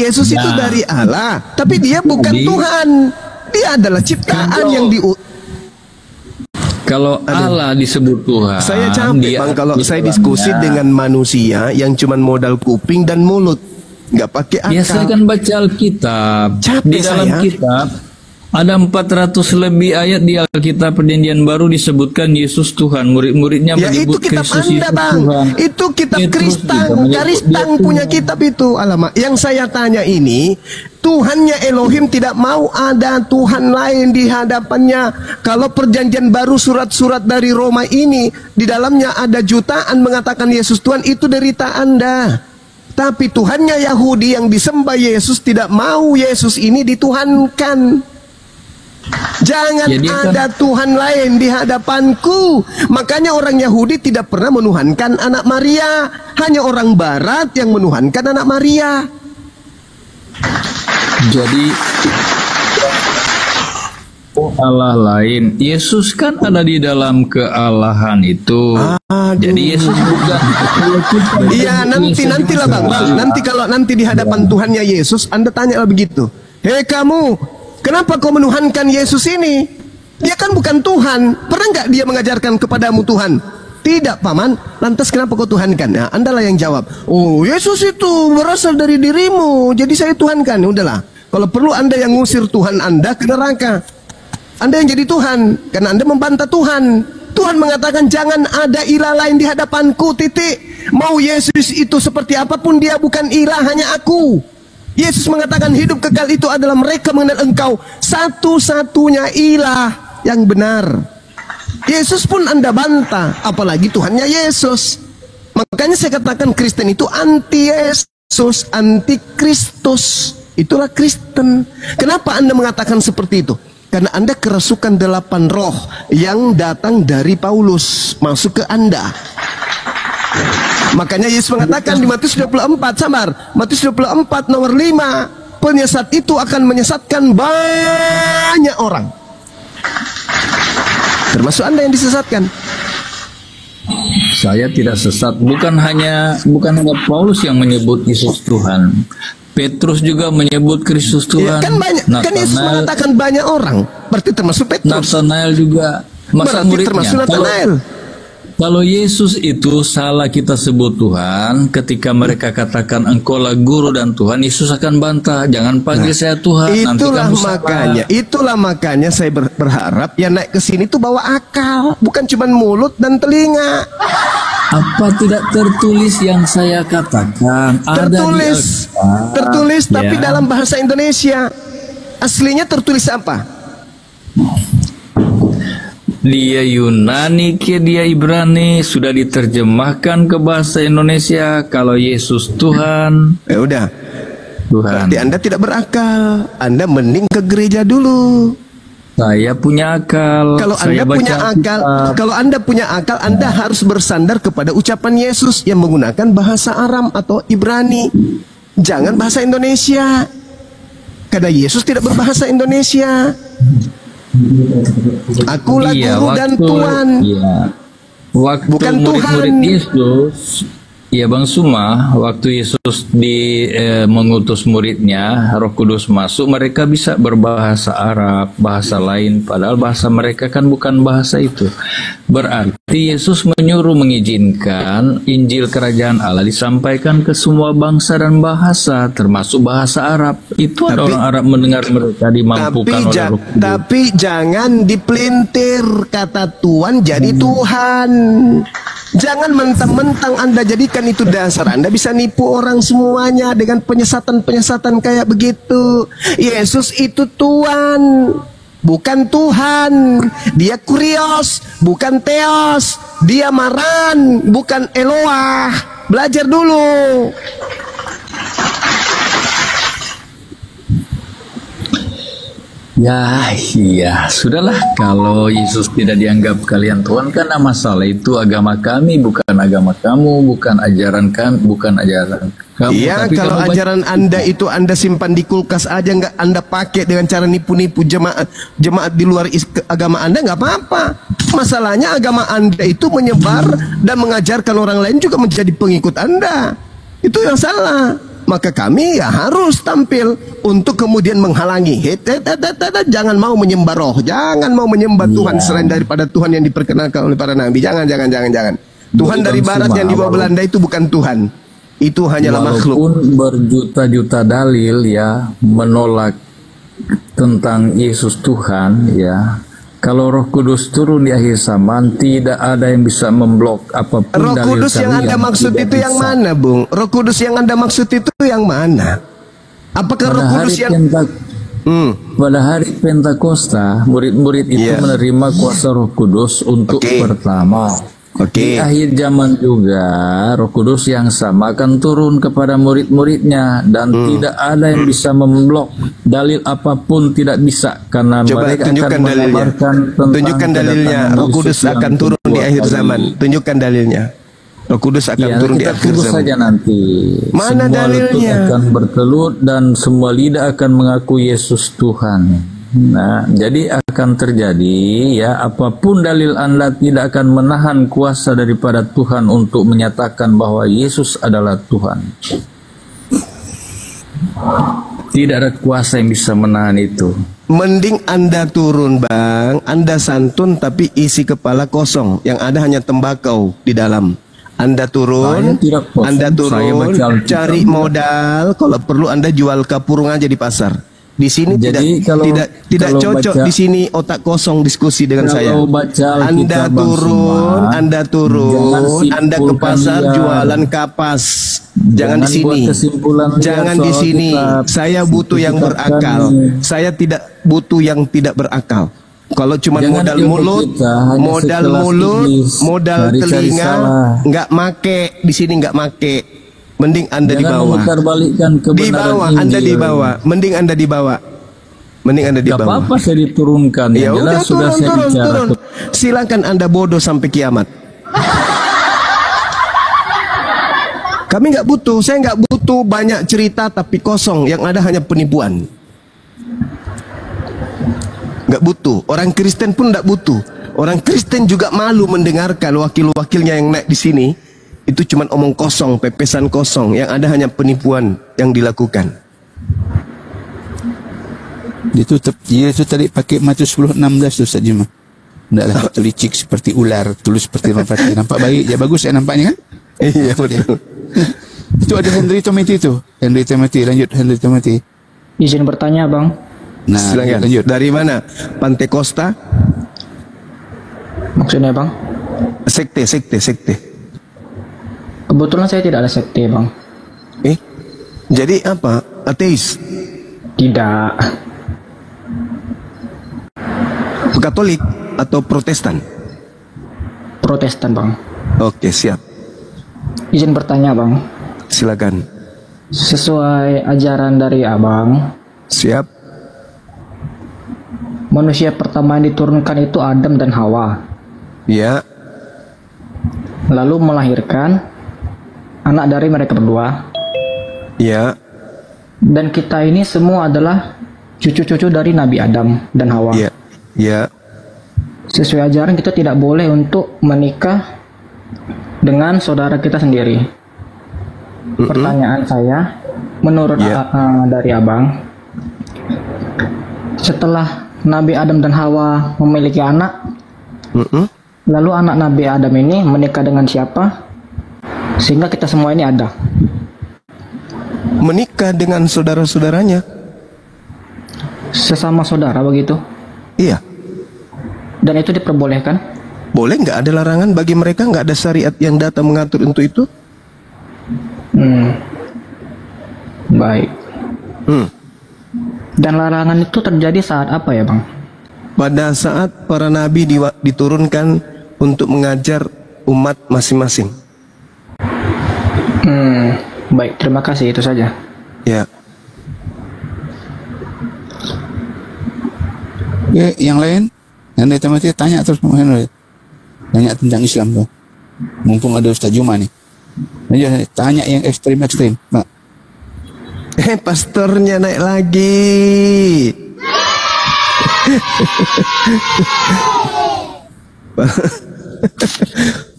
Yesus itu dari Allah, tapi dia bukan Tuhan. Dia adalah ciptaan yang Kalau Allah disebut Tuhan, saya capek Bang kalau saya diskusi dengan manusia yang cuman modal kuping dan mulut, nggak pakai akal. Ya, saya kan baca Alkitab. Capek Di dalam saya. kitab ada 400 lebih ayat di Alkitab Perjanjian Baru disebutkan Yesus Tuhan. Murid-muridnya Ya itu menyebut kitab Yesus Anda Bang. Tuhan. Itu kitab Petrus Kristang. juga menyebut Karistang dia punya Tuhan. kitab itu. Alamak. Yang saya tanya ini, Tuhannya Elohim tidak mau ada Tuhan lain di hadapannya. Kalau Perjanjian Baru surat-surat dari Roma ini, di dalamnya ada jutaan mengatakan Yesus Tuhan, itu derita Anda. Tapi Tuhannya Yahudi yang disembah Yesus tidak mau Yesus ini dituhankan. Jangan Jadi ada Tuhan lain di hadapanku. Makanya orang Yahudi tidak pernah menuhankan anak Maria. Hanya orang Barat yang menuhankan anak Maria. Jadi Allah lain. Yesus kan ada di dalam kealahan itu. Jadi Yesus bukan. Iya, nantilah Bang. Nanti di hadapan Tuhannya Yesus, Anda tanyalah begitu. Hei kamu, kenapa kau menuhankan Yesus ini? Dia kan bukan Tuhan. Pernah nggak dia mengajarkan kepadamu Tuhan? Tidak, Paman. Lantas kenapa kau tuhankan? Nah, Andalah yang jawab. Oh, Yesus itu berasal dari dirimu, jadi saya tuhankan. Ya udahlah. Kalau perlu Anda yang ngusir Tuhan Anda ke neraka. Anda yang jadi Tuhan, karena Anda membantah Tuhan. Tuhan mengatakan jangan ada ilah lain di hadapanku, titik. Mau Yesus itu seperti apapun, dia bukan ilah, hanya aku. Yesus mengatakan hidup kekal itu adalah mereka mengenal engkau satu-satunya ilah yang benar. Yesus pun Anda bantah, apalagi Tuhannya Yesus. Makanya saya katakan Kristen itu anti Yesus, anti Kristus. Itulah Kristen. Kenapa Anda mengatakan seperti itu? Karena Anda kerasukan 8 roh yang datang dari Paulus masuk ke Anda. Makanya Yesus mengatakan di Matius 24, sabar, Matius 24 nomor 5, penyesat itu akan menyesatkan banyak orang. Termasuk Anda yang disesatkan. Saya tidak sesat. Bukan hanya Paulus yang menyebut Yesus Tuhan. Petrus juga menyebut Kristus Tuhan. Ya, kan banyak. Kan Yesus mengatakan banyak orang. Berarti termasuk Petrus. Nathanael juga. Masa Berarti muridnya. termasuk Nathanael. Kalau Yesus itu salah kita sebut Tuhan, ketika mereka katakan engkaulah guru dan Tuhan, Yesus akan bantah, jangan panggil saya Tuhan. Itulah makanya saya berharap yang naik ke sini tuh bawa akal, bukan cuma mulut dan telinga. Apa tidak tertulis yang saya katakan? Tertulis, tapi dalam bahasa Indonesia. Aslinya tertulis apa? Dia Yunani ke dia Ibrani, sudah diterjemahkan ke bahasa Indonesia. Kalau Yesus Tuhan, ya udah Tuhan. Berarti Anda tidak berakal. Anda mending ke gereja dulu. Saya punya akal. Kalau Anda punya akal, Anda harus bersandar kepada ucapan Yesus yang menggunakan bahasa Aram atau Ibrani. Jangan bahasa Indonesia. Karena Yesus tidak berbahasa Indonesia. Akulah guru dan Tuhan. Waktu bukan murid-murid Yesus, ya Bang Suma, waktu Yesus mengutus muridnya, Roh Kudus masuk, mereka bisa berbahasa Arab, bahasa lain, padahal bahasa mereka kan bukan bahasa itu. Berarti Yesus mengizinkan Injil Kerajaan Allah disampaikan ke semua bangsa dan bahasa, termasuk bahasa Arab. Itu ada orang Arab mendengar mereka dimampukan oleh Roh Kudus. Tapi jangan dipelintir kata Tuhan jadi Tuhan. Jangan mentang-mentang Anda jadikan itu dasar. Anda bisa nipu orang semuanya dengan penyesatan-penyesatan kayak begitu. Yesus itu Tuhan, bukan Tuhan. Dia Kurios, bukan Theos. Dia Maran, bukan Eloah. Belajar dulu. Ya, iya, sudahlah. Kalau Yesus tidak dianggap kalian Tuhan, karena masalah itu agama kami, bukan agama kamu, bukan ajaran kan, bukan ajaran kamu. Iya, Tapi kalau kamu ajaran Anda itu Anda simpan di kulkas aja, nggak Anda pakai dengan cara nipu-nipu jemaat di luar agama Anda, nggak apa-apa. Masalahnya agama Anda itu menyebar dan mengajarkan orang lain juga menjadi pengikut Anda. Itu yang salah. Maka kami ya harus tampil untuk kemudian menghalangi. Jangan mau menyembah roh, jangan mau menyembah Tuhan selain daripada Tuhan yang diperkenalkan oleh para nabi. Jangan. Tuhan dari barat yang dibawa Belanda itu bukan Tuhan. Itu hanyalah makhluk. Walaupun berjuta-juta dalil ya menolak tentang Yesus Tuhan ya. Kalau Roh Kudus turun di akhir zaman, tidak ada yang bisa memblok apapun Roh dalil Kudus yang Anda maksud itu yang mana, Bung? Roh Kudus yang Anda maksud itu yang mana? Apakah Roh Kudus yang pada hari Pentakosta, murid-murid itu menerima kuasa Roh Kudus untuk pertama. Di akhir zaman juga Roh Kudus yang sama akan turun kepada murid-muridnya, dan tidak ada yang bisa memblok dalil apapun, tidak bisa, karena mereka akan mengabarkan tentang tunjukkan dalilnya Roh Kudus akan turun di akhir zaman. Tunjukkan dalilnya. Roh Kudus akan turun di akhir zaman. Saja nanti. Mana semua dalilnya? lutut akan bertelut dan semua lidah akan mengaku Yesus Tuhan. Nah, jadi akan terjadi ya, apapun dalil Anda tidak akan menahan kuasa daripada Tuhan untuk menyatakan bahwa Yesus adalah Tuhan. Tidak ada kuasa yang bisa menahan itu. Mending Anda turun, Bang. Anda santun tapi isi kepala kosong, yang ada hanya tembakau di dalam. Anda turun, cari modal. Kalau perlu Anda jual kapurung aja di pasar. Di sini jadi tidak cocok. Di sini otak kosong diskusi dengan saya. Anda turun, Anda ke pasar jualan kapas. Jangan di sini. Jangan di sini. Saya butuh yang berakal. Saya tidak butuh yang tidak berakal. Kalau cuma modal mulut, modal telinga, nggak make di sini, nggak make. Mending Anda dibawa. Anda dibawa. Mending Anda dibawa. Gak apa-apa saya diturunkan. Ya udah, turun. Silakan Anda bodoh sampai kiamat. Kami nggak butuh. Saya nggak butuh banyak cerita tapi kosong. Yang ada hanya penipuan. Nggak butuh. Orang Kristen pun nggak butuh. Orang Kristen juga malu mendengarkan wakil-wakilnya yang naik di sini. Itu cuma omong kosong, pepesan kosong. Yang ada hanya penipuan yang dilakukan. Dia tu tadi pakai Matius 10:16 tu Ustaz Juma. Tidaklah licik seperti ular, tulus seperti merpati. Nampak baik, ya bagus ya nampaknya kan? Iya betul. Itu ada Henry Tomati tu. Lanjut Henry Tomati. Izin bertanya, Bang. Nah, silakan. Lanjut. Dari mana? Pantai Costa? Maksudnya, Bang? Sekte. Kebetulan saya tidak ada sekte, Bang. Jadi apa? Ateis? Tidak. Katolik atau Protestan? Protestan, Bang. Oke, siap. Izin bertanya, Bang. Silakan. Sesuai ajaran dari Abang. Siap. Manusia pertama yang diturunkan itu Adam dan Hawa. Ya. Lalu melahirkan anak dari mereka berdua. Ya. Dan kita ini semua adalah cucu-cucu dari Nabi Adam dan Hawa. Ya. Ya. Sesuai ajaran kita tidak boleh untuk menikah dengan saudara kita sendiri. Pertanyaan saya, menurut dari Abang, setelah Nabi Adam dan Hawa memiliki anak, lalu anak Nabi Adam ini menikah dengan siapa? Sehingga kita semua ini ada. Menikah dengan saudara-saudaranya. Sesama saudara begitu? Iya. Dan itu diperbolehkan? Boleh, nggak ada larangan bagi mereka, nggak ada syariat yang datang mengatur untuk itu. Baik. Dan larangan itu terjadi saat apa ya, Bang? Pada saat para nabi diturunkan untuk mengajar umat masing-masing. Baik, terima kasih, itu saja. Ya. Oke, yang lain? Yang dari teman tanya terus tanya tentang Islam tuh. Mumpung ada Ustaz Juma nih. Tanya yang ekstrim-ekstrim, Pak. Pastornya naik lagi.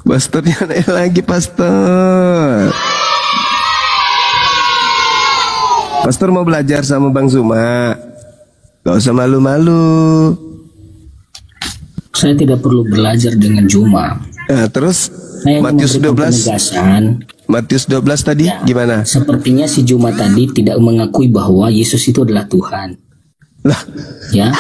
Pastornya naik lagi, pastor. Pastor mau belajar sama Bang Zuma. Gak usah malu-malu. Saya tidak perlu belajar dengan Juma. Nah, terus Saya Matius 12. penegasan. Matius 12 tadi gimana? Sepertinya si Juma tadi tidak mengakui bahwa Yesus itu adalah Tuhan. Lah, Ya.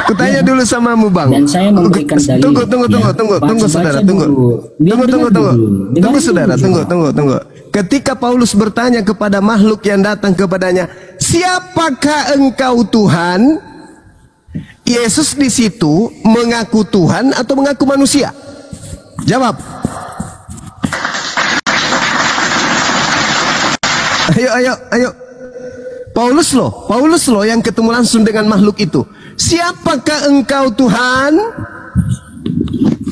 kutanya dulu samamu, Bang. Dan saya memberikan dalil. Tunggu, Ya, tunggu, saudara, baca tunggu. dulu. Biar Tunggu, dengar dulu. tunggu, Dengarin saudara, dulu, Juma. tunggu. Ketika Paulus bertanya kepada makhluk yang datang kepadanya, siapakah engkau Tuhan? Yesus di situ mengaku Tuhan atau mengaku manusia? Jawab. Ayo. Paulus loh yang ketemu langsung dengan makhluk itu. Siapakah engkau Tuhan?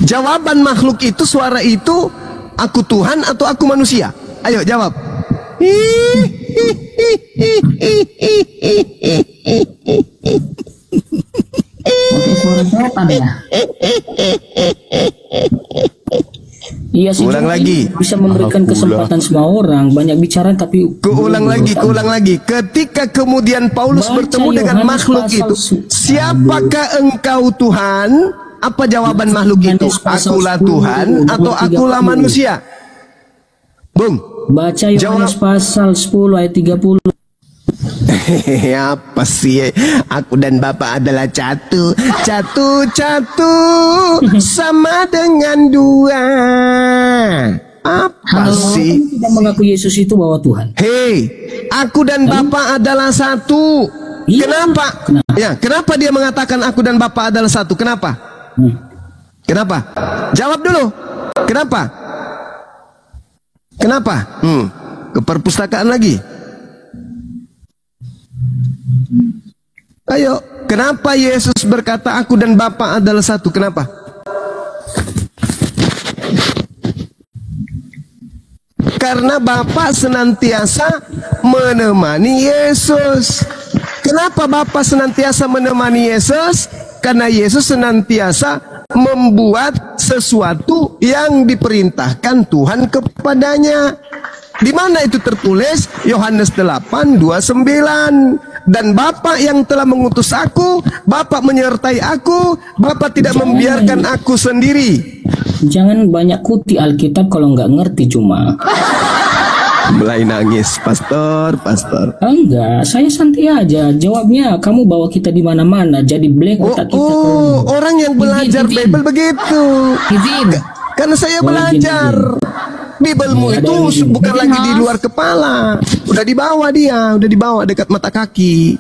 Jawaban makhluk itu, suara itu, aku Tuhan atau aku manusia? Ayo jawab. Pakai suara setan ya. Iya sih. Ulang Juma lagi. ini bisa memberikan kesempatan semua orang banyak bicara tapi Keulang lagi. Ketika kemudian Paulus Baca bertemu dengan Yohanes makhluk pasal itu, siapakah engkau Tuhan? Apa jawaban makhluk itu? Yohanes pasal Akulah 10, Tuhan atau 30. akulah manusia? Bung. baca Yohanes pasal 10 ayat 30. Apa sih? Aku dan Bapa adalah satu sama dengan dua. Apa sih? Tidak mengaku Yesus itu bahwa Tuhan. Hei, aku dan Bapa adalah satu. Iya. Kenapa? Ya, kenapa dia mengatakan aku dan Bapa adalah satu? Kenapa? Kenapa? Jawab dulu. Kenapa? Ke perpustakaan lagi. Ayo, kenapa Yesus berkata aku dan Bapa adalah satu? Kenapa? Karena Bapa senantiasa menemani Yesus. Kenapa Bapa senantiasa menemani Yesus? Karena Yesus senantiasa membuat sesuatu yang diperintahkan Tuhan kepadanya. Di mana itu tertulis? Yohanes 8:29. Dan Bapa yang telah mengutus aku, Bapa menyertai aku, Bapa tidak membiarkan aku sendiri. Jangan banyak kuti Alkitab kalau nggak ngerti cuma. Mulai nangis, pastor. Enggak, saya santai aja. Jawabnya kamu bawa kita di mana-mana, jadi blank otak kita. Orang yang belajar Bible begitu. Karena saya belajar. Biblemu itu bukan lagi di luar kepala, udah dibawa dekat mata kaki.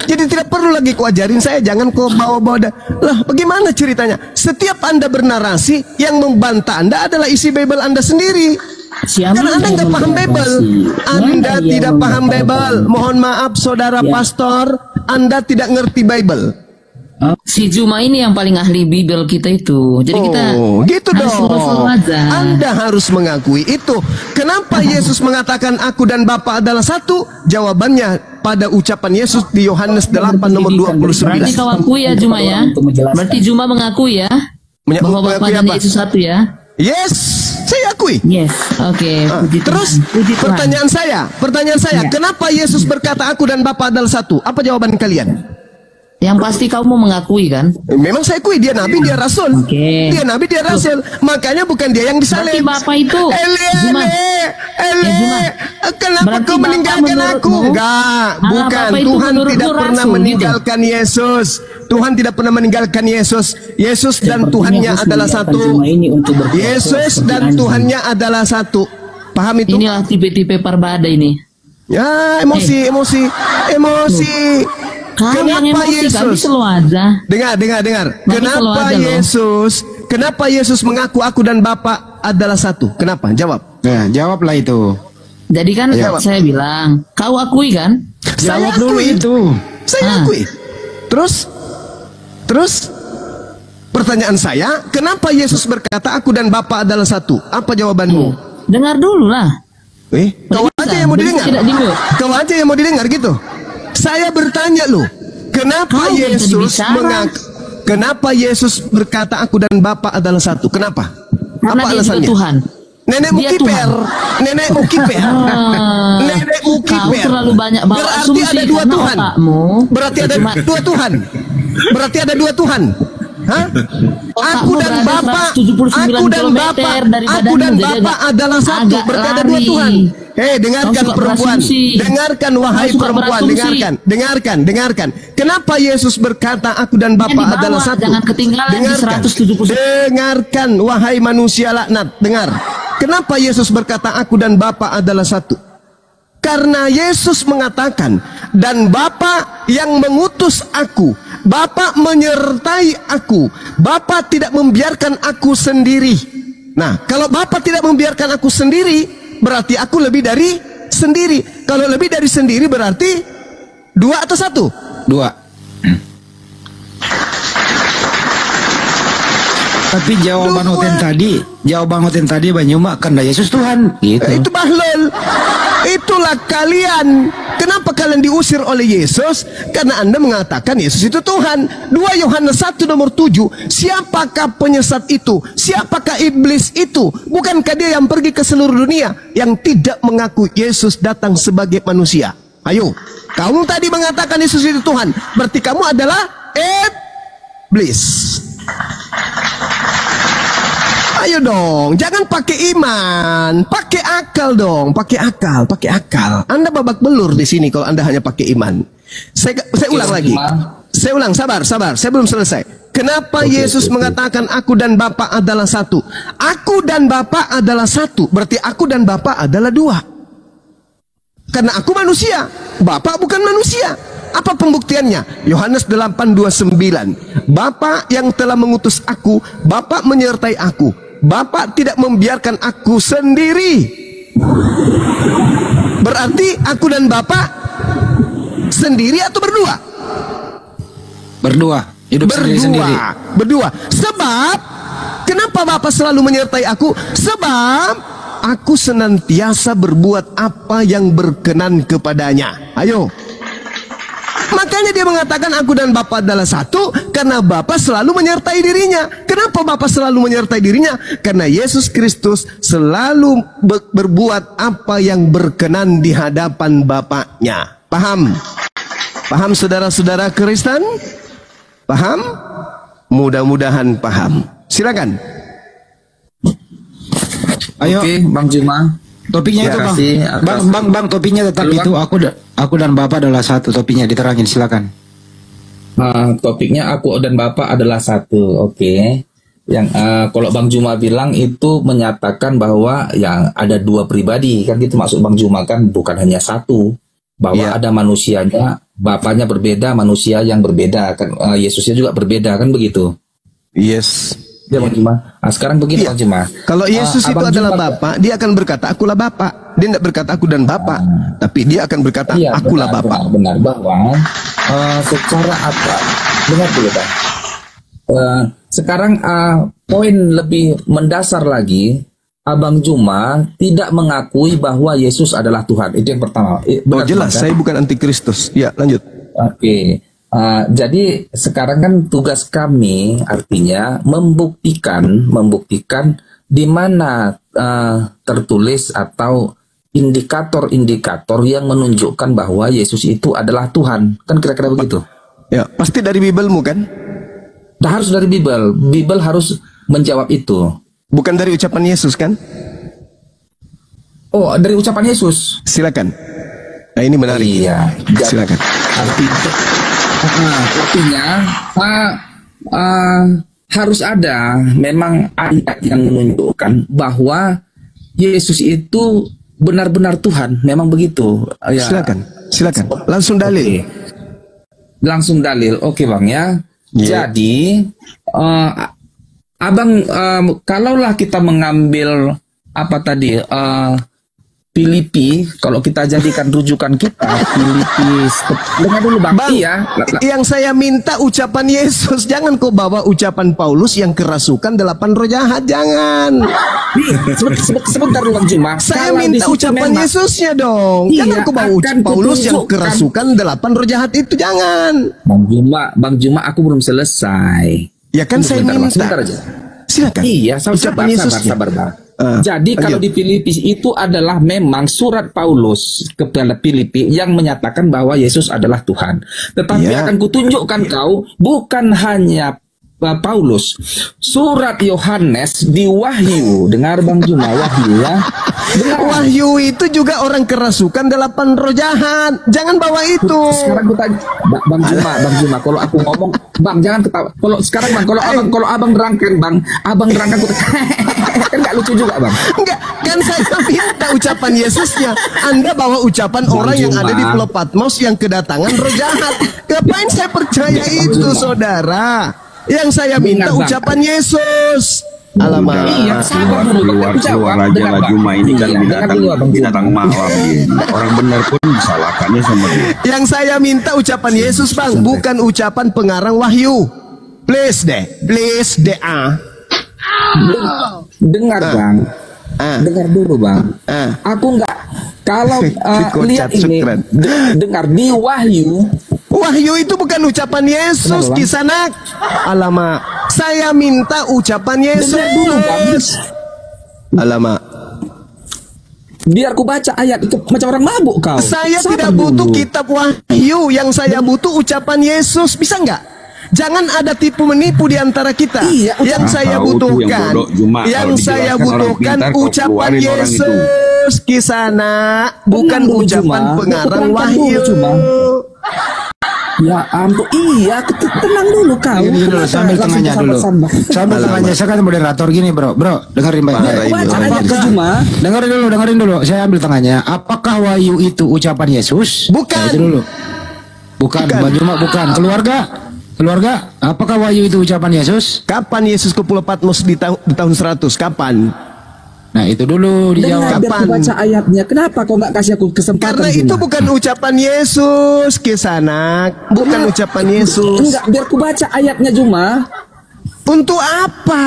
Jadi tidak perlu lagi kau ajarin saya, jangan kau bawa-bawa. Lah, bagaimana ceritanya? Setiap Anda bernarasi, yang membantah Anda adalah isi Bible Anda sendiri. Karena Anda nggak paham Bible. Anda tidak paham Bible. Mohon maaf saudara pastor, Anda tidak ngerti Bible. Si Juma ini yang paling ahli Bible kita itu. Jadi kita gitu harus dong. aja. Anda harus mengakui itu. Kenapa Yesus mengatakan aku dan Bapa adalah satu? Jawabannya pada ucapan Yesus di Yohanes 8 nomor 29. Berarti kau akui ya Juma ya? Berarti Juma mengakui ya? Bahwa Bapa dan Yesus satu ya? Yes, saya akui. Yes, oke. Terus pertanyaan saya, kenapa Yesus berkata aku dan Bapa adalah satu? Apa jawaban kalian? Yang pasti kamu mau mengakui kan? Memang saya akui dia nabi, dia rasul. Dia nabi, dia rasul. Makanya bukan dia yang disalib. Berarti Bapak itu Kenapa kau meninggalkan aku? Enggak, bukan. Tuhan tidak pernah meninggalkan Yesus. Tuhan tidak pernah meninggalkan Yesus. Yesus dan Tuhannya adalah satu. Yesus dan Tuhannya adalah satu. Paham itu? Inilah tipe-tipe Parbada ini. Ya, emosi. Kenapa Yesus? Dengar. Kenapa Yesus mengaku aku dan Bapa adalah satu? Kenapa? Jawab. Ya, jawablah itu. Jadi kan saya bilang, kau akui kan? Saya akui itu. Saya akui. Terus pertanyaan saya, kenapa Yesus berkata aku dan Bapa adalah satu? Apa jawabanmu? Dengar dulu lah. Kau aja yang mau didengar. Kau aja yang mau didengar gitu. Saya bertanya loh, kenapa Yesus berkata aku dan Bapa adalah satu? Kenapa? Karena apa dia alasannya? juga Tuhan. Nenekmu kiper. Kau terlalu banyak bawa Berarti asumsi ada dua karena Tuhan. otakmu. Berarti ada dua Tuhan. Berarti ada dua Tuhan. Hah? Aku dan Bapa, adalah satu. Berarti ada dua Tuhan. Dengarkan perempuan. Dengarkan wahai perempuan. Dengarkan. Kenapa Yesus berkata aku dan Bapa adalah satu? Jangan ketinggalan di 170. Dengarkan wahai manusia laknat. Dengar. Kenapa Yesus berkata aku dan Bapa adalah satu? Karena Yesus mengatakan, dan Bapa yang mengutus aku, Bapa menyertai aku, Bapa tidak membiarkan aku sendiri. Nah, kalau Bapa tidak membiarkan aku sendiri, berarti aku lebih dari sendiri. Kalau lebih dari sendiri berarti dua atau satu? Dua. Tapi jawaban Hoten tadi Banyuma karena Yesus Tuhan. Gitu. Itu bahlul. Itulah kalian. Kenapa kalian diusir oleh Yesus? Karena Anda mengatakan Yesus itu Tuhan. 2 Yohanes 1 nomor 7. Siapakah penyesat itu? Siapakah iblis itu? Bukankah dia yang pergi ke seluruh dunia yang tidak mengaku Yesus datang sebagai manusia? Ayo, kamu tadi mengatakan Yesus itu Tuhan. Berarti kamu adalah iblis. Ayo dong, jangan pakai iman, pakai akal dong, pakai akal. Anda babak belur di sini kalau Anda hanya pakai iman. Saya ulang lagi. Saya ulang, sabar, saya belum selesai. Kenapa Yesus mengatakan aku dan Bapa adalah satu? Aku dan Bapa adalah satu, berarti aku dan Bapa adalah dua. Karena aku manusia, Bapa bukan manusia. Apa pembuktiannya? Yohanes 8:29. Bapa yang telah mengutus aku, Bapa menyertai aku. Bapa tidak membiarkan aku sendiri. Berarti aku dan Bapa sendiri atau berdua? Berdua. Hidup sendiri. Berdua. Sebab kenapa Bapa selalu menyertai aku? Sebab aku senantiasa berbuat apa yang berkenan kepadanya. Ayo. Makanya dia mengatakan aku dan Bapa adalah satu, karena Bapa selalu menyertai dirinya. Kenapa Bapa selalu menyertai dirinya? Karena Yesus Kristus selalu berbuat apa yang berkenan di hadapan Bapaknya. Paham? Paham saudara-saudara Kristen? Paham? Mudah-mudahan paham. Silakan. Ayo. Oke, Bang Juma. Topiknya itu bang, topiknya tetap itu aku dan Bapak adalah satu. Topiknya diterangin, silakan. Topiknya aku dan Bapak adalah satu. Oke. Yang kalau Bang Juma bilang itu menyatakan bahwa yang ada dua pribadi, kan gitu maksud Bang Juma, kan bukan hanya satu, bahwa ada manusianya, Bapaknya berbeda, manusia yang berbeda, kan Yesusnya juga berbeda, kan begitu. Yes. Ya Bang Juma. Sekarang begini Bang Juma. Kalau Yesus itu adalah Bapa, dia akan berkata akulah Bapa. Dia tidak berkata aku dan Bapa, tapi dia akan berkata akulah Bapa. Benar bahwa secara apa? Dengar dulu Bang. Sekarang poin lebih mendasar lagi, Abang Juma tidak mengakui bahwa Yesus adalah Tuhan. Itu yang pertama. Benar, jelas, saya bukan antikristus. Ya, lanjut. Oke. Jadi sekarang kan tugas kami artinya membuktikan di mana tertulis atau indikator-indikator yang menunjukkan bahwa Yesus itu adalah Tuhan. Kan kira-kira begitu. Ya, pasti dari Bibelmu kan? Harus dari Bibel. Bibel harus menjawab itu. Bukan dari ucapan Yesus kan? Oh, dari ucapan Yesus. Silakan. Nah, ini menarik. Iya. Silakan. Artinya harus ada memang ayat yang menunjukkan bahwa Yesus itu benar-benar Tuhan. Memang begitu. Ya. Silakan. Langsung dalil. Langsung dalil. Oke Bang ya. Jadi Abang kalaulah kita mengambil apa tadi Filipi, kalau kita jadikan rujukan kita, Filipi, dengar dulu Bang. Iya. Yang saya minta ucapan Yesus, jangan kau bawa ucapan Paulus yang kerasukan 8 roh jahat, jangan. Sebentar Bang Juma. Saya minta ucapan Yesusnya dong. Jangan kau bawa ucapan Paulus yang kerasukan 8 roh jahat itu, jangan. Bang Juma, aku belum selesai. Ya kan saya minta. Sebentar aja. Silakan. Iya, sabar Bang. Jadi kalau di Filipi itu adalah memang surat Paulus kepada Filipi yang menyatakan bahwa Yesus adalah Tuhan. Tetapi akan kutunjukkan kau bukan hanya Paulus, surat Yohanes di Wahyu. Dengar Bang Juma, Wahyu ya. Wahyu itu juga orang kerasukan 8 roh jahat. Jangan bawa itu. Sekarang aku tanya, Bang Juma, kalau aku ngomong, Bang jangan ketawa. Kalau sekarang Bang, kalau abang nerangkan Bang, abang nerangkan kan nggak lucu juga Bang. Enggak, kan saya minta ucapan Yesusnya. Anda bawa ucapan orang yang ada di Pulau Patmos yang kedatangan roh jahat. Ngapain saya percaya itu, saudara? Yang saya minta ucapan Yesus. Alamak. Iya, sabar dulu. Keluar aja lah Juma ini kan binatang malam ini. Orang benar pun disalahkannya sama dia. Yang saya minta ucapan Yesus Bang, bukan ucapan pengarang Wahyu. Please deh. Dengar Bang. Dengar dulu Bang. Aku nggak kalau lihat ini dengar di Wahyu itu bukan ucapan Yesus, Kisanak. Alamak. Saya minta ucapan Yesus. Dengar dulu Bang. Alamak. Biar ku baca ayat itu macam orang mabuk kau. Saya tidak butuh kitab Wahyu, yang saya butuh ucapan Yesus. Bisa nggak? Jangan ada tipu menipu di antara kita. Yang saya butuhkan, ucapan Yesus, Kisanak, bukan ucapan pengarang Wahyu. Ya ampun, tenang dulu kau. Ini dulu, sambil tengahnya dulu. Sambil tengahnya, saya kan moderator gini bro, dengerin baik-baik. Dengerin dulu. Saya ambil tengahnya. Apakah Wahyu itu ucapan Yesus? Bukan. Itu dulu. Bukan. Bang Juma bukan. Keluarga, apakah Wahyu itu ucapan Yesus? Kapan Yesus ke Pulau Patmos di tahun 100? Kapan? Nah itu dulu dijawab. Kapan? Baca ayatnya. Kenapa kau nggak kasih aku kesempatan? Karena itu bukan ucapan Yesus, Kisanak. Bukan ucapan Yesus. Enggak, biar ku baca ayatnya Juma. Untuk apa?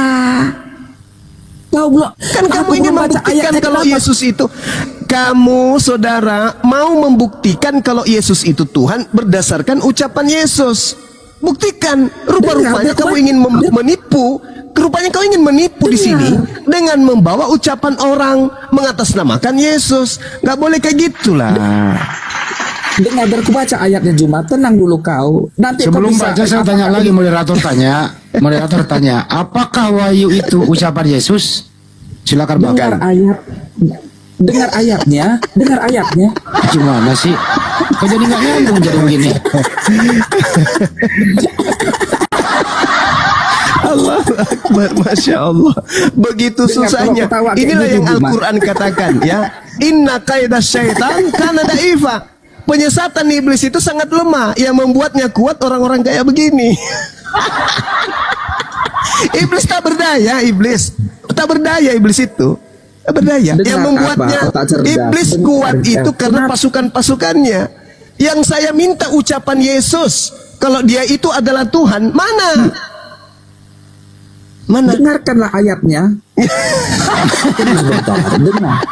Kau belum. Kan kamu ingin membuktikan kalau Yesus itu. Kamu saudara mau membuktikan kalau Yesus itu Tuhan berdasarkan ucapan Yesus. Buktikan. Rupa-rupanya kamu ingin menipu. Rupanya kau ingin menipu di sini dengan membawa ucapan orang mengatasnamakan Yesus. Nggak boleh kayak gitulah. Dengar, biar ku baca ayatnya Juma. Tenang dulu kau. Nanti sebelum baca saya tanya lagi, moderator tanya, apakah Wahyu itu ucapan Yesus? Silakan Bang. Dengar ayatnya. Gimana sih? Kok jadi nggak nyambung jadi begini? Allah Akbar, Masya Allah. Begitu susahnya. Inilah yang Al-Quran katakan ya. Inna kaidah syaitan kana da'ifa. Penyesatan iblis itu sangat lemah. Yang membuatnya kuat orang-orang kayak begini. Iblis tak berdaya, iblis itu. Tak berdaya. Yang membuatnya iblis kuat itu karena pasukan-pasukannya. Yang saya minta ucapan Yesus, kalau dia itu adalah Tuhan, mana? Dengarkanlah ayatnya. Dengar.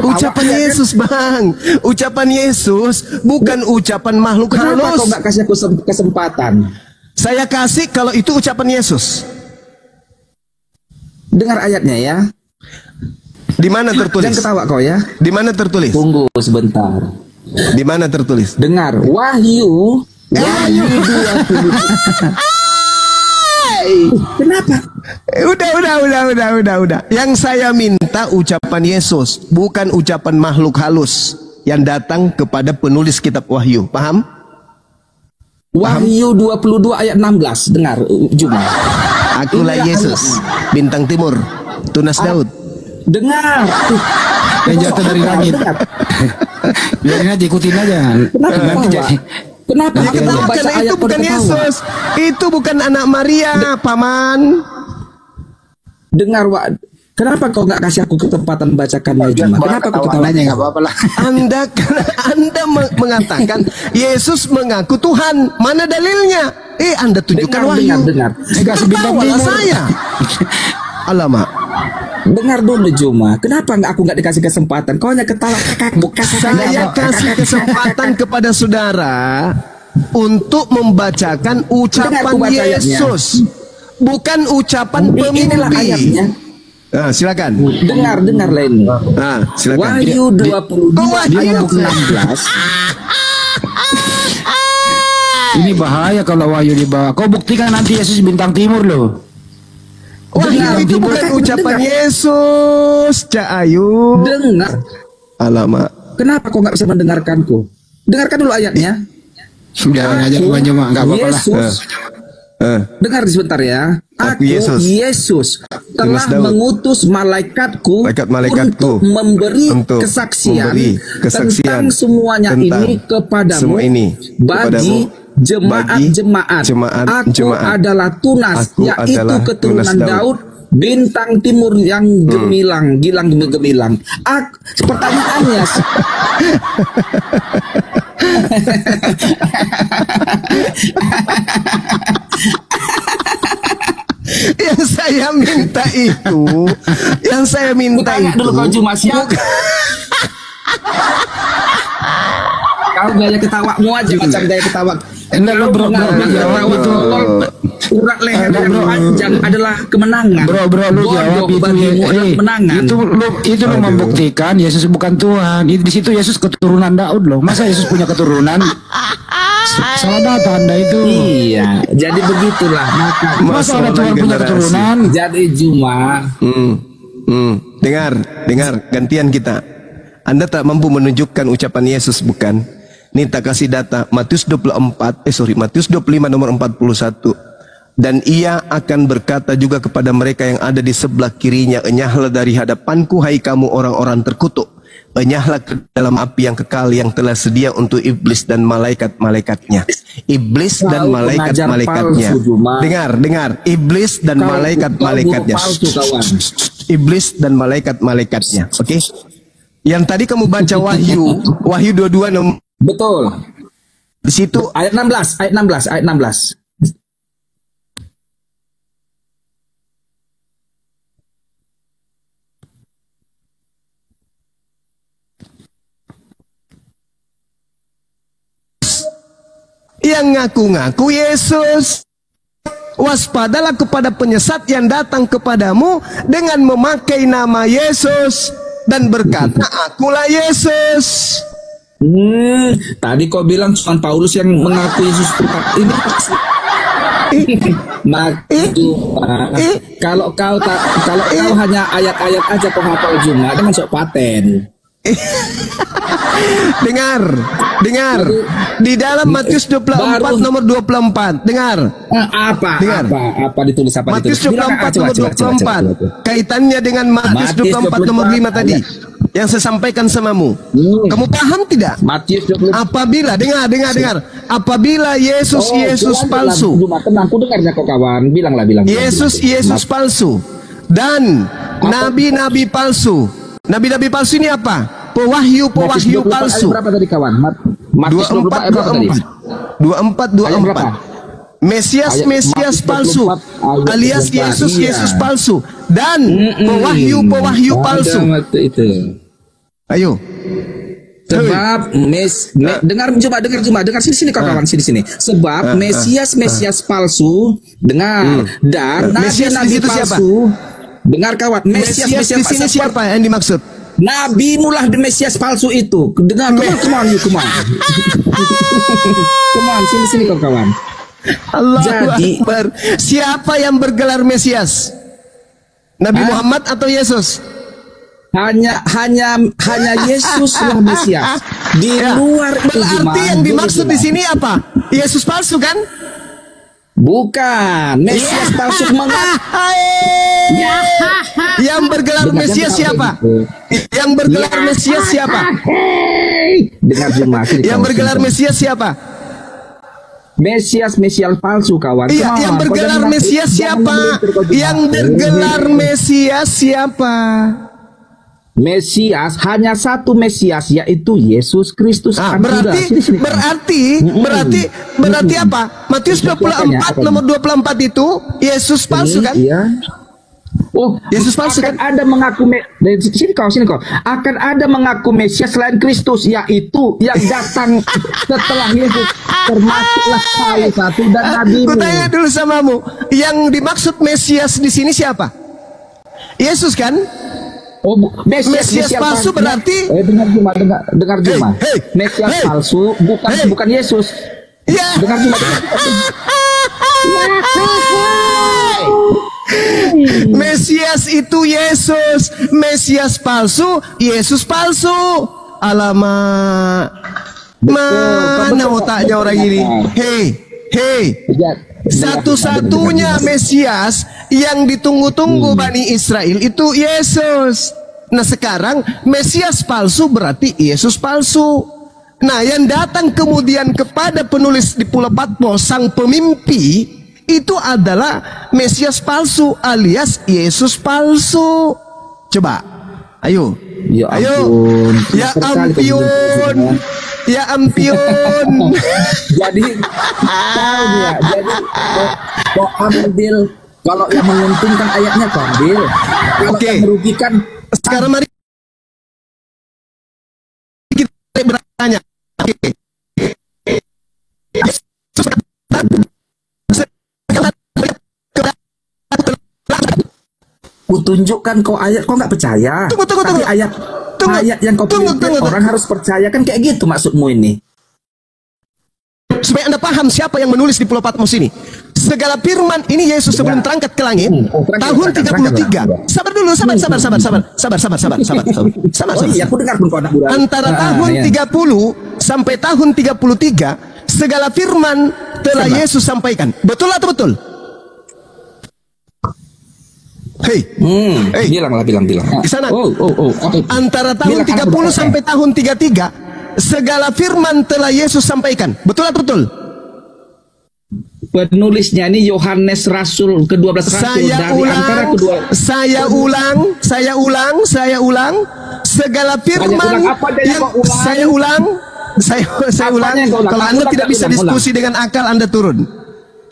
Ucapan Yesus Bang. Ucapan Yesus bukan ucapan makhluk halus. Kenapa kau nggak kasih aku kesempatan? Saya kasih kalau itu ucapan Yesus. Dengar ayatnya ya. Di mana tertulis? Jangan ketawa kau ya. Di mana tertulis? Tunggu sebentar. Di mana tertulis? Dengar. Wahyu 20. Kenapa? Udah. Yang saya minta ucapan Yesus, bukan ucapan makhluk halus yang datang kepada penulis kitab Wahyu. Paham? Wahyu 22 ayat 16. Dengar, Juma. Akulah Yesus, bintang timur, tunas Daud. Dengar. Yang jatuh dari langit. Biarin aja, ikutin aja. Kenapa? Karena itu bukan Yesus. Itu bukan anak Maria, Paman. Dengar, Wak. Kenapa kau nggak kasih aku kesempatan bacakannya Juma? Kenapa kau nanya? Nggak apa-apa lah. Anda mengatakan Yesus mengaku Tuhan. Mana dalilnya? Anda tunjukkan wahyu. Dengar. Dikasih bintang timur saya. Alamak. Dengar dulu Juma. Kenapa aku nggak dikasih kesempatan? Kau hanya ketawa kakak. Saya kasih kesempatan kepada saudara untuk membacakan ucapan Yesus, bukan ucapan pemimpin. Silakan. Dengar lah ini. Silakan. Wahyu 22 ayat 16. Ini bahaya kalau wahyu dibawa. Kau buktikan nanti Yesus bintang timur loh. Wahyu itu bukan ucapan Yesus, Cak Ayu. Dengar. Alamak. Kenapa kau nggak bisa mendengarkanku? Dengarkan dulu ayatnya. Sudah ngajak cuma nggak apa-apa lah. Yesus. Dengar sebentar ya. Aku Yesus telah mengutus malaikatku untuk memberi kesaksian tentang semuanya ini kepadamu bagi jemaat. Aku adalah Tunas, yaitu keturunan Daud, bintang timur yang gemilang, gemilang. Pertanyaannya, yang saya minta itu, dulu kau cuma siap. Kau gaya ketawamu aja macam gaya ketawa. Enggak bro, jawab itu. Urat leher yang panjang adalah kemenangan. Bro, lu jawab itu kemenangan. Itu lu membuktikan Yesus bukan Tuhan. Di situ Yesus keturunan Daud loh. Masa Yesus punya keturunan? Salah data Anda itu. Iya, jadi begitulah. Masa ada Tuhan punya keturunan? Jadi Juma. Dengar, gantian kita. Anda tak mampu menunjukkan ucapan Yesus, bukan? Nih tak kasih data Matius 25 nomor 41. Dan ia akan berkata juga kepada mereka yang ada di sebelah kirinya, enyahlah dari hadapanku hai kamu orang-orang terkutuk, enyahlah ke dalam api yang kekal yang telah sedia untuk iblis dan malaikat-malaikatnya. Iblis dan malaikat-malaikatnya. Dengar, iblis dan malaikat-malaikatnya. Iblis dan malaikat-malaikatnya. Oke? Yang tadi kamu baca Wahyu 22 nomor. Betul. Di situ ayat 16. Yang ngaku-ngaku Yesus. Waspadalah kepada penyesat yang datang kepadamu dengan memakai nama Yesus dan berkata, akulah Yesus. Tadi kau bilang cuma Paulus yang mengaku Yesus Tuhan. Ini kalau kau hanya ayat-ayat aja kau hafal Juma dengan sok paten. Dengar. Di dalam Matius 24 nomor 24. Dengar. Apa ditulis apa? Matius 24 nomor 24. Kaitannya dengan Matius 24 nomor 5 tadi. Yang saya sampaikan samamu. Kamu paham tidak? Matius 24. Apabila dengar. Apabila Yesus palsu. Tenang, aku dengarnya kok kawan. Bilang. Yesus palsu dan nabi-nabi palsu. Nabi-nabi palsu ini apa? Pewahyu palsu. Berapa tadi kawan? Matius 24. Mesias palsu, alias Yesus palsu, dan pewahyu palsu. Ayo. Sebab dengar sini kawan sini. Sebab Mesias palsu, dengar, dan nabi palsu. Dengar kawan, Mesias di sini siapa yang dimaksud? Nabi mulah Mesias palsu itu. Dengar, come on, sini kawan. Jadi siapa yang bergelar Mesias? Nabi Muhammad atau Yesus? Hanya Yesus yang Mesias. Di luar itu berarti yang dimaksud di sini apa? Yesus palsu kan? Bukan, Mesias palsu Yang bergelar Mesias siapa? Yang bergelar Mesias siapa? Dengar Juma. Yang bergelar Mesias siapa? Mesias palsu, kawan. Iya, yang bergelar Mesias siapa? Yang bergelar Mesias siapa? Mesias hanya satu Mesias, yaitu Yesus Kristus. Berarti apa? Matius 24 nomor 24 itu Yesus palsu kan? Iya. Oh, Yesus palsu kan? Ada mengaku sini kau. Akan ada mengaku Mesias selain Kristus, yaitu yang datang setelah Yesus, termasuklah saya satu dan Nabi. Ku tanya dulu samamu, yang dimaksud Mesias di sini siapa? Yesus kan? Oh, Mesias palsu berarti? Dengar Juma. Mesias palsu bukan Yesus. Ya. Dengar Juma. Mesias itu Yesus, Mesias palsu, Yesus palsu. Alamak, mana otaknya orang ini? Hei, satu-satunya Mesias yang ditunggu-tunggu Bani Israel itu Yesus. Nah sekarang Mesias palsu berarti Yesus palsu. Nah yang datang kemudian kepada penulis di Pulau Patmos, sang pemimpi, itu adalah Mesias palsu alias Yesus palsu. Coba, ayo. Ya ampun. Jadi kau ambil, kalau yang menguntungkan ayatnya kau ambil, kalau yang merugikan. Sekarang mari kita bertanya. Kutunjukkan kau ayat, kau nggak percaya. Tapi ayat yang kau pilih orang harus percaya, kan kayak gitu maksudmu ini. Supaya Anda paham siapa yang menulis di Pulau Patmos ini. Segala firman ini Yesus sebelum terangkat ke langit tahun 33. Sabar dulu, sabar. Iya, aku dengar pun kau anak budak. Antara tahun 30 sampai tahun 33 segala firman telah Yesus sampaikan. Betul atau betul? Bilang. Di sana. Antara tahun 30 sampai tahun 33 segala firman telah Yesus sampaikan. Betul atau betul? Penulisnya ini Yohanes Rasul ke-12 Rasul. Saya ulang. Segala firman saya ulang. Kalau Anda tidak bisa diskusi dengan akal, Anda turun.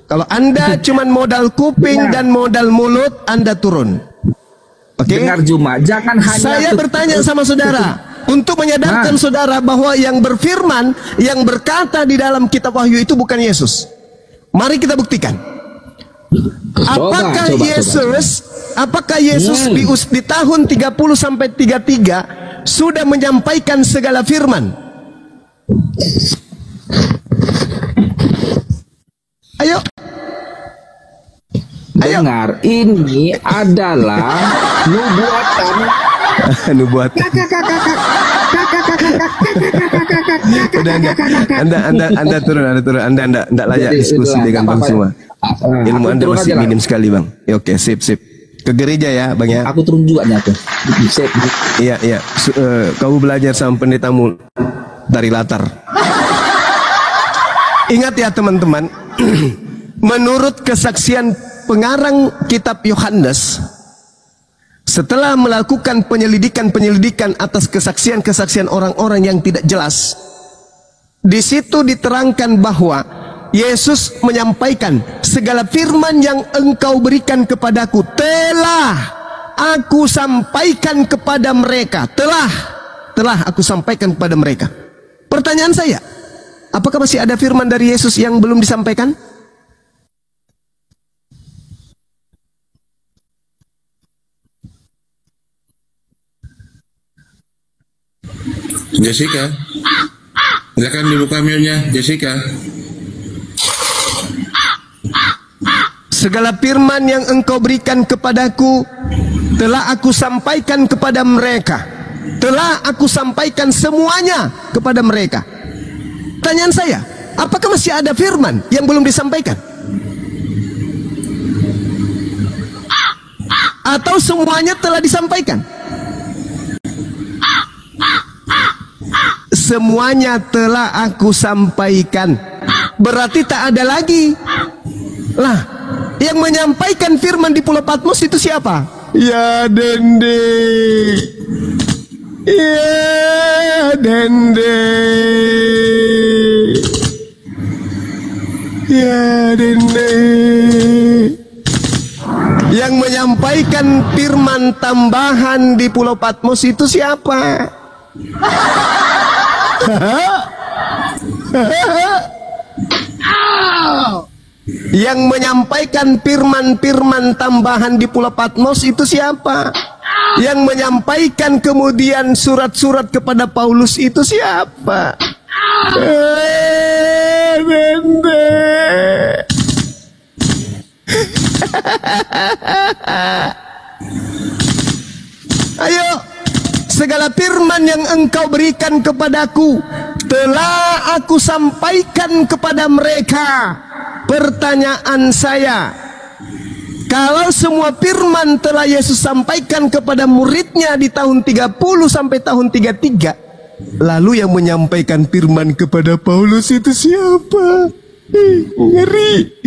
Kalau Anda cuman modal kuping dan modal mulut, Anda turun. Oke? Dengar Juma, jangan hanya. Saya bertanya sama saudara untuk menyadarkan saudara bahwa yang berfirman, yang berkata di dalam kitab Wahyu itu bukan Yesus. Mari kita buktikan. Apakah Yesus di tahun 30 sampai 33 sudah menyampaikan segala firman? Ayo. Dengar, ini adalah nubuatan. Anda turun. Anda tidak layak diskusi dengan Bang semua. Ilmu Anda masih minim sekali, Bang. Ya, oke, sip. Ke gereja ya, Bang ya. Aku turun juga nih aku. Iya. Kau belajar sama pendetamu dari latar. Ingat ya teman-teman. Menurut kesaksian pengarang kitab Yohanes, setelah melakukan penyelidikan atas kesaksian orang-orang yang tidak jelas, di situ diterangkan bahwa Yesus menyampaikan segala firman yang engkau berikan kepadaku telah aku sampaikan kepada mereka. Telah aku sampaikan kepada mereka. Pertanyaan saya, apakah masih ada firman dari Yesus yang belum disampaikan? Jessica, silakan dibuka mute-nya, Jessica. Segala firman yang engkau berikan kepadaku telah aku sampaikan kepada mereka. Telah aku sampaikan semuanya kepada mereka. Pertanyaan saya, apakah masih ada firman yang belum disampaikan? Atau semuanya telah disampaikan? Semuanya telah aku sampaikan. berarti tak ada lagi. Lah, yang menyampaikan firman di Pulau Patmos itu siapa? Ya Dende. Ya Dende. Ya Dende. Yang menyampaikan firman tambahan di Pulau Patmos itu siapa? Yang menyampaikan firman-firman tambahan di Pulau Patmos itu siapa? Yang menyampaikan kemudian surat-surat kepada Paulus itu siapa? Ayo, segala firman yang engkau berikan kepadaku telah aku sampaikan kepada mereka. Pertanyaan saya, kalau semua firman telah Yesus sampaikan kepada muridnya di tahun 30 sampai tahun 33, lalu yang menyampaikan firman kepada Paulus itu siapa? Ngeri.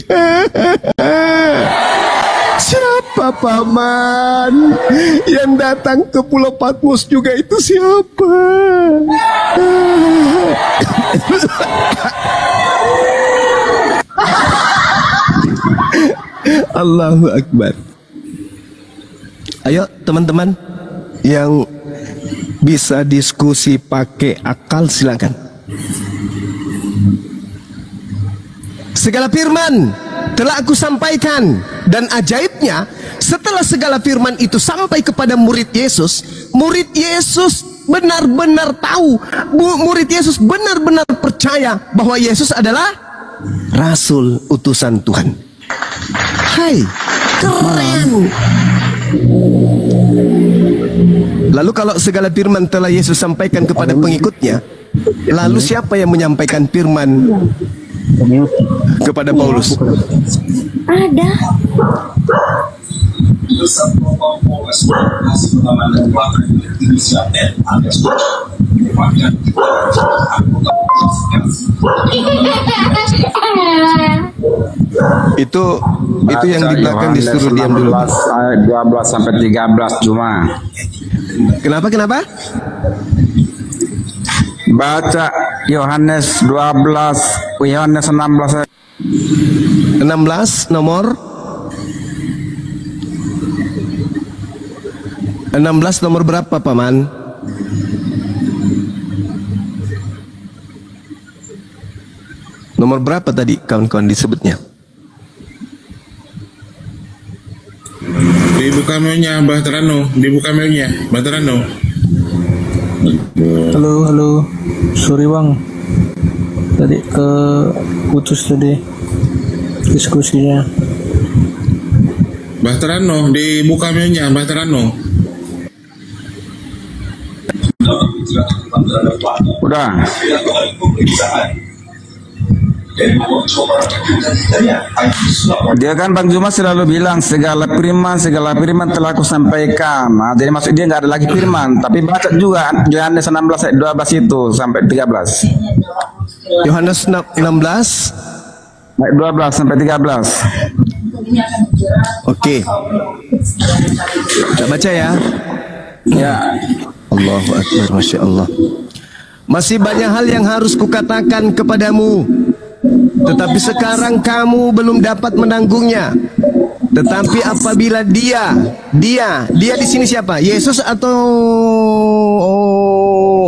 Siapa paman? Yang datang ke Pulau Patmos juga itu siapa? Allahu Akbar. Ayo teman-teman yang bisa diskusi pakai akal silakan. Segala firman telah aku sampaikan, dan ajaibnya setelah segala firman itu sampai kepada murid Yesus benar-benar tahu, murid Yesus benar-benar percaya bahwa Yesus adalah Rasul utusan Tuhan. Hai, keren. Lalu kalau segala firman telah Yesus sampaikan kepada pengikutnya, lalu siapa yang menyampaikan firman kepada Paulus? Ada. Itu yang di belakang disuruh diam dulu. Ayat 12 sampai 13 cuma. Kenapa? Baca Yohanes 12, Yohanes 16. 16 nomor 16 nomor berapa paman? Nomor berapa tadi kawan-kawan disebutnya? Dibuka maunya Bahterano, dibuka maunya Bahterano. Halo, sorry bang, tadi ke putus tadi diskusinya. Bahterano, dibuka maunya Bahterano. Udah. Dia kan Bang Juma selalu bilang segala firman telah aku sampaikan. Nah, jadi maksud dia nggak ada lagi firman, tapi baca juga Yohanes 16 ayat 12 itu sampai 13. Yohanes 16 ayat 12 sampai 13. Oke. Kita baca ya. Ya. Allahu Akbar, Masya Allah. Masih banyak hal yang harus kukatakan kepadamu, tetapi sekarang kamu belum dapat menanggungnya. Tetapi apabila dia di sini siapa? Yesus atau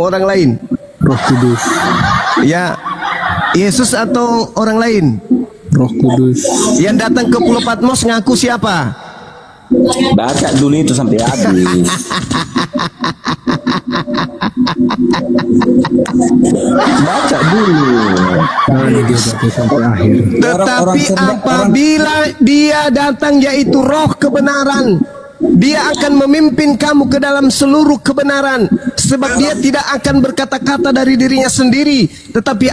orang lain? Roh Kudus. Ya, Yesus atau orang lain? Roh Kudus. Yang datang ke Pulau Patmos ngaku siapa? Baca dulu itu sampai habis. Baca dulu. Tetapi apabila dia datang, yaitu Roh kebenaran, dia akan memimpin kamu ke dalam seluruh kebenaran, sebab dia tidak akan berkata-kata dari dirinya sendiri, tetapi